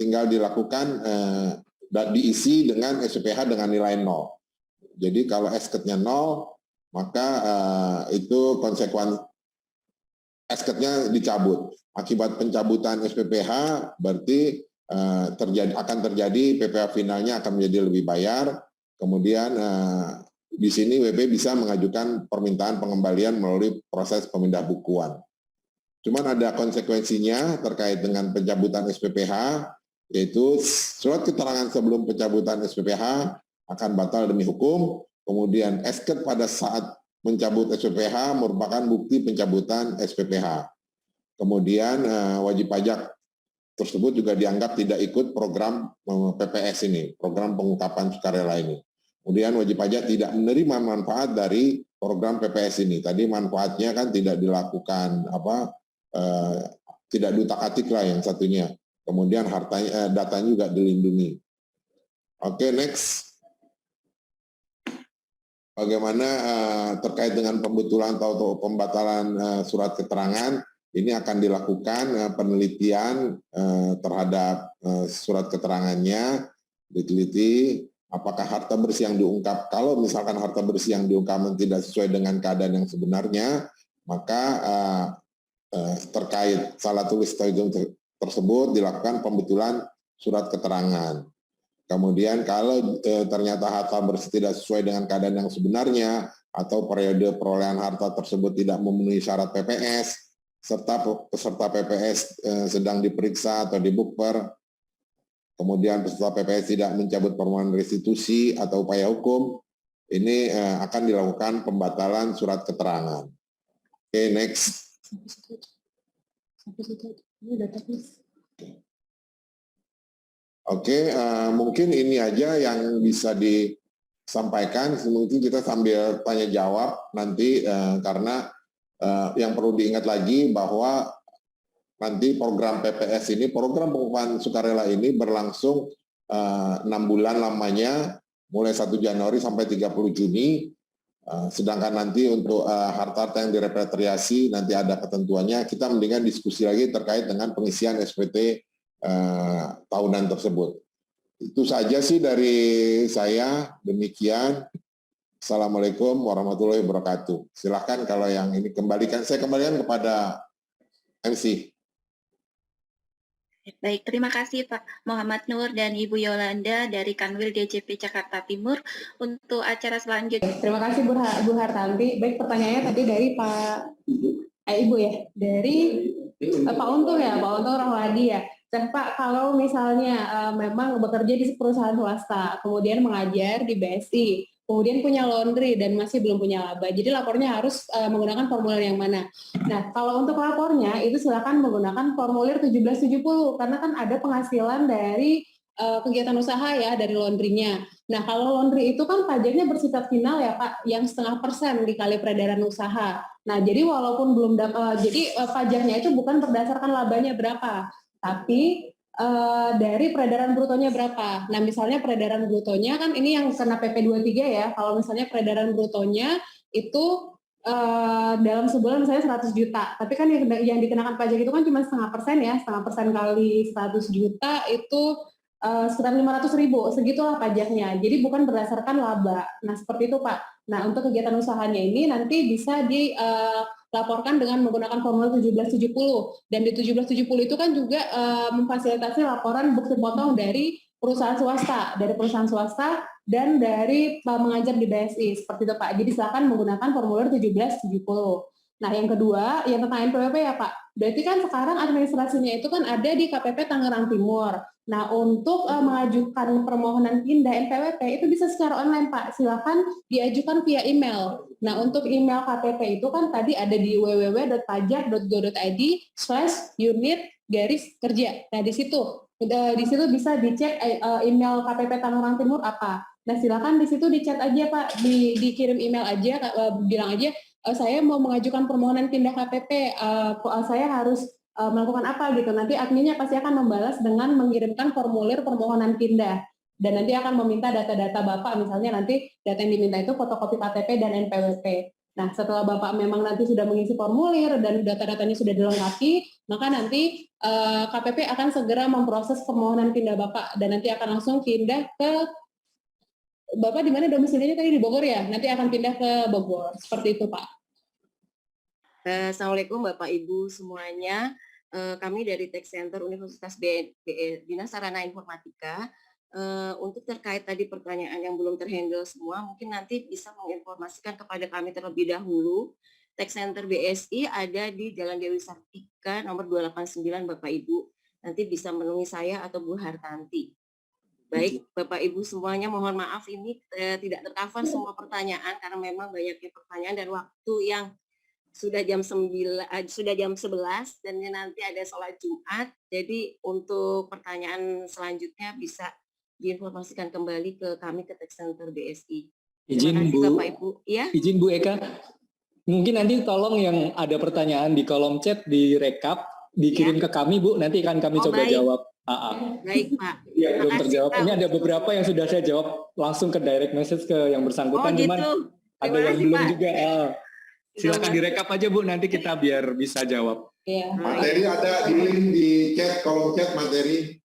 tinggal dilakukan dan diisi dengan SPPH dengan nilai 0. Jadi kalau SKET-nya 0, maka itu konsekuensi SKET-nya dicabut. Akibat pencabutan SPPH berarti akan terjadi PPh finalnya akan menjadi lebih bayar. Kemudian di sini WP bisa mengajukan permintaan pengembalian melalui proses pemindah bukuan. Cuman ada konsekuensinya terkait dengan pencabutan SPPH, yaitu surat keterangan sebelum pencabutan SPPH akan batal demi hukum. Kemudian SKET pada saat mencabut SPPH merupakan bukti pencabutan SPPH. Kemudian wajib pajak tersebut juga dianggap tidak ikut program PPS ini, program pengungkapan sukarela ini. Kemudian wajib pajak tidak menerima manfaat dari program PPS ini. Tadi manfaatnya kan tidak dilakukan tidak diutak-atik lah yang satunya. Kemudian datanya juga dilindungi. Oke, next. Bagaimana terkait dengan pembetulan atau pembatalan surat keterangan? Ini akan dilakukan penelitian terhadap surat keterangannya, diteliti apakah harta bersih yang diungkap. Kalau misalkan harta bersih yang diungkap tidak sesuai dengan keadaan yang sebenarnya, maka terkait salah tulis atau hitung tersebut dilakukan pembetulan surat keterangan. Kemudian kalau ternyata harta bersih tidak sesuai dengan keadaan yang sebenarnya atau periode perolehan harta tersebut tidak memenuhi syarat PPS, serta peserta PPS sedang diperiksa atau dibukper, kemudian peserta PPS tidak mencabut permohonan restitusi atau upaya hukum, ini akan dilakukan pembatalan surat keterangan. Oke, next. Oke, mungkin ini aja yang bisa disampaikan. Mungkin kita sambil tanya jawab nanti, karena yang perlu diingat lagi bahwa nanti program PPS ini, program pengupahan sukarela ini berlangsung 6 bulan lamanya, mulai 1 Januari sampai 30 Juni. Sedangkan nanti untuk harta-harta yang direpatriasi nanti ada ketentuannya. Kita mendingan diskusi lagi terkait dengan pengisian SPT tahunan tersebut. Itu saja sih dari saya, demikian. Assalamualaikum warahmatullahi wabarakatuh. Silahkan kalau yang ini saya kembalikan kepada MC. Baik, terima kasih Pak Muhammad Nur dan Ibu Yolanda dari Kanwil DJP Jakarta Timur untuk acara selanjutnya. Terima kasih Bu Hartanti. Baik, pertanyaannya tadi dari Ibu ya, dari Pak Untung ya, Pak Untung Rohladi ya. Dan Pak, kalau misalnya memang bekerja di perusahaan swasta, kemudian mengajar di BSI, kemudian punya laundry dan masih belum punya laba, jadi lapornya harus menggunakan formulir yang mana? Nah, kalau untuk lapornya itu silakan menggunakan formulir 1770 karena kan ada penghasilan dari kegiatan usaha ya, dari laundrynya. Nah, kalau laundry itu kan pajaknya bersifat final ya Pak, yang 0,5% dikali peredaran usaha. Nah, jadi walaupun belum pajaknya itu bukan berdasarkan labanya berapa, tapi dari peredaran brutonya berapa. Nah, misalnya peredaran brutonya kan ini yang kena PP 23 ya. Kalau misalnya peredaran brutonya itu dalam sebulan misalnya 100 juta. Tapi kan yang dikenakan pajak itu kan cuma 0,5% ya. 0,5% kali 100 juta itu sekitar 500.000. Segitulah pajaknya. Jadi bukan berdasarkan laba. Nah, seperti itu Pak. Nah, untuk kegiatan usahanya ini nanti bisa dilaporkan dengan menggunakan formulir 1770. Dan di 1770 itu kan juga memfasilitasi laporan bukti potong dari perusahaan swasta dan dari mengajar di BSI, seperti itu Pak. Jadi silakan menggunakan formulir 1770. Nah, yang kedua, yang tentang NPWP ya Pak. Berarti kan sekarang administrasinya itu kan ada di KPP Tangerang Timur. Nah, untuk mengajukan permohonan pindah NPWP itu bisa secara online Pak. Silakan diajukan via email. Nah, untuk email KPP itu kan tadi ada di www.pajak.go.id/unit-kerja. Nah, di situ bisa dicek email KPP Tangerang Timur apa. Nah, silakan di situ dicat aja Pak, dikirim email aja, bilang aja saya mau mengajukan permohonan pindah KPP, saya harus melakukan apa gitu. Nanti adminnya pasti akan membalas dengan mengirimkan formulir permohonan pindah. Dan nanti akan meminta data-data Bapak, misalnya nanti data yang diminta itu fotokopi KTP dan NPWP. Nah, setelah Bapak memang nanti sudah mengisi formulir dan data-datanya sudah dilengkapi, maka nanti KPP akan segera memproses permohonan pindah Bapak dan nanti akan langsung pindah ke Bapak di mana domisilinya tadi di Bogor ya? Nanti akan pindah ke Bogor. Seperti itu, Pak. Assalamualaikum Bapak Ibu semuanya. Kami dari Tech Center Universitas Dinas Sarana Informatika. Untuk terkait tadi pertanyaan yang belum terhandle semua, mungkin nanti bisa menginformasikan kepada kami terlebih dahulu. Tech Center BSI ada di Jalan Dewi Sartika nomor 289 Bapak Ibu. Nanti bisa menemui saya atau Bu Hartanti. Baik, Bapak Ibu semuanya, mohon maaf ini tidak tercover semua pertanyaan karena memang banyaknya pertanyaan dan waktu yang sudah jam 11 dan nanti ada sholat Jumat. Jadi untuk pertanyaan selanjutnya bisa diinformasikan kembali ke kami ke Tech Center BSI. Terima kasih Bapak Ibu. Ya? Izin Bu Eka, mungkin nanti tolong yang ada pertanyaan di kolom chat direkap, dikirim ke kami Bu, nanti akan kami coba jawab. Baik Pak. Ya, belum terjawab. Ini ada beberapa yang sudah saya jawab langsung ke direct message ke yang bersangkutan, cuman ada yang belum juga. Silakan direkap aja Bu, nanti kita biar bisa jawab. Ya. Materi ada di link di chat, kolom chat materi.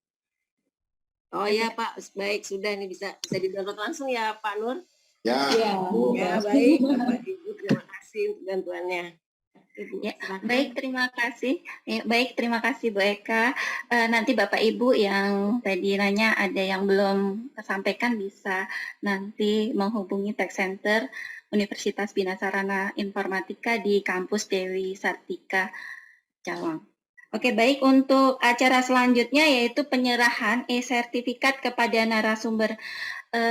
Oh ya Pak, baik sudah ini bisa di-download langsung ya Pak Nur. Ya. Ya baik Bapak Ibu, terima kasih untuk bantuannya. Ibu. Ya, Silakan. baik, terima kasih. Ya, baik, terima kasih Bu Eka. Nanti Bapak Ibu yang tadi nanya ada yang belum tersampaikan bisa nanti menghubungi Tech Center Universitas Bina Sarana Informatika di kampus Dewi Sartika, Cawang. Oke, baik, untuk acara selanjutnya yaitu penyerahan e-sertifikat kepada narasumber.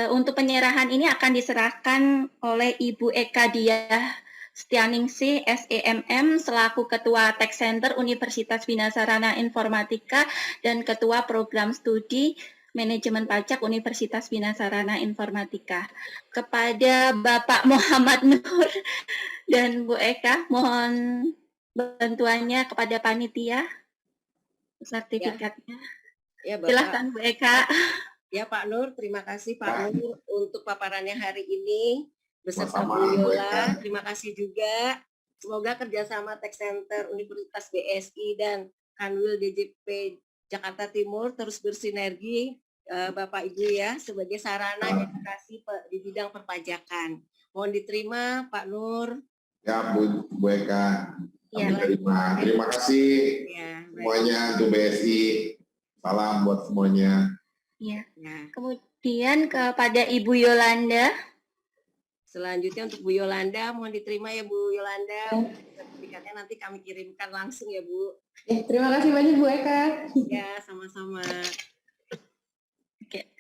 Untuk penyerahan ini akan diserahkan oleh Ibu Eka Diah Setianingsih, SEMM, selaku Ketua Tech Center Universitas Bina Sarana Informatika dan Ketua Program Studi Manajemen Pajak Universitas Bina Sarana Informatika. Kepada Bapak Muhammad Nur dan Bu Eka, mohon bantuannya kepada panitia sertifikatnya. Ya, Bapak. Silahkan Bu Eka. Ya, Pak Nur, terima kasih Pak Nur untuk paparannya hari ini beserta Sama-sama, Bu Bu Yola. Eka. Terima kasih juga. Semoga kerjasama Tech Center Universitas BSI dan Kanwil DJP Jakarta Timur terus bersinergi, Bapak Ibu ya, sebagai sarana edukasi di bidang perpajakan. Mohon diterima Pak Nur. Ya, Bu Eka. Ya. Terima kasih Ya, baik. semuanya untuk BSI. Salam buat semuanya. Ya. Ya. Kemudian kepada Ibu Yolanda. Selanjutnya untuk Bu Yolanda, mohon diterima ya Bu Yolanda. Sertifikatnya nanti kami kirimkan langsung ya Bu. Terima kasih banyak Bu Eka. Ya, sama-sama. Oke.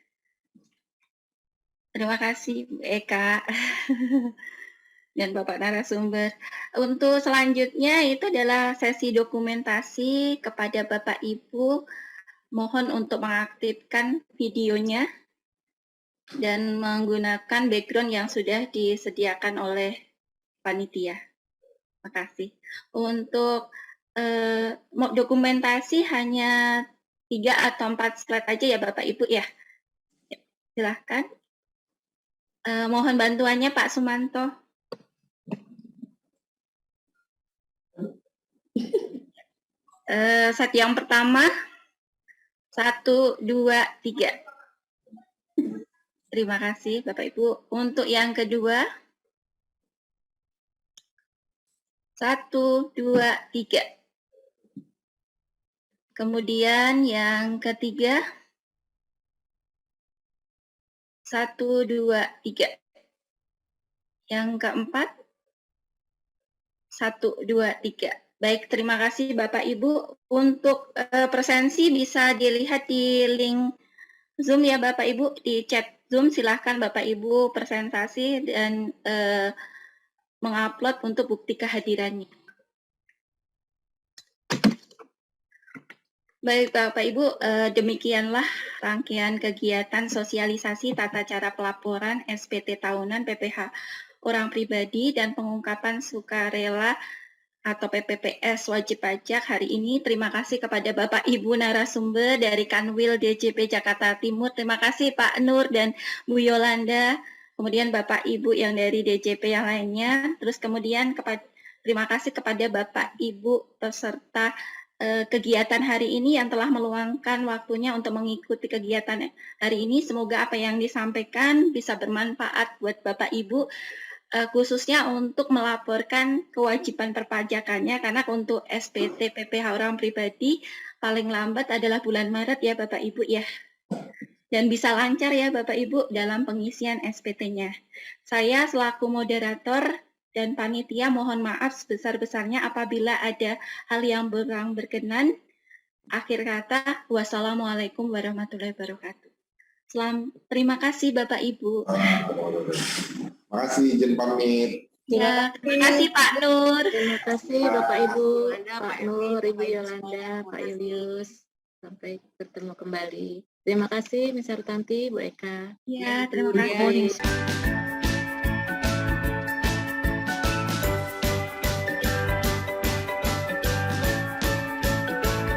Terima kasih Bu Eka dan Bapak narasumber. Untuk selanjutnya itu adalah sesi dokumentasi kepada Bapak Ibu. Mohon untuk mengaktifkan videonya dan menggunakan background yang sudah disediakan oleh panitia. Terima kasih. Untuk dokumentasi hanya 3 atau 4 slide aja ya Bapak Ibu ya. Silahkan. Mohon bantuannya Pak Sumanto. Slide yang pertama, 1, 2, 3. Terima kasih Bapak Ibu. Untuk yang kedua, 1, 2, 3. Kemudian yang ketiga, 1, 2, 3. Yang keempat, 1, 2, 3. Baik, terima kasih Bapak Ibu. Untuk presensi bisa dilihat di link Zoom ya Bapak Ibu, di chat Zoom silahkan Bapak Ibu presentasi dan mengupload untuk bukti kehadirannya. Baik Bapak Ibu, demikianlah rangkaian kegiatan sosialisasi tata cara pelaporan SPT tahunan PPh orang pribadi dan pengungkapan sukarela atau PPPS wajib pajak hari ini. Terima kasih kepada Bapak Ibu narasumber dari Kanwil DJP Jakarta Timur. Terima kasih Pak Nur dan Bu Yolanda. Kemudian Bapak Ibu yang dari DJP yang lainnya. Terus kemudian terima kasih kepada Bapak Ibu peserta kegiatan hari ini yang telah meluangkan waktunya untuk mengikuti kegiatan hari ini. Semoga apa yang disampaikan bisa bermanfaat buat Bapak Ibu, khususnya untuk melaporkan kewajiban perpajakannya, karena untuk SPT PPh orang pribadi paling lambat adalah bulan Maret ya Bapak Ibu ya. Dan bisa lancar ya Bapak Ibu dalam pengisian SPT-nya. Saya selaku moderator dan panitia mohon maaf sebesar-besarnya apabila ada hal yang kurang berkenan. Akhir kata, wassalamualaikum warahmatullahi wabarakatuh. Terima kasih Bapak Ibu. Terima kasih, izin pamit. Ya, terima kasih Pak Nur. Terima kasih Bapak Ibu, Yolanda, Pak Pak Nur, Erwin, Ibu Bapak Ibu Yolanda, semua. Pak Terima kasih. Ilyus. Sampai bertemu kembali. Terima kasih Miss Tanti, Bu Eka. Ya, Ya, terima Ibu. kasih. Ya.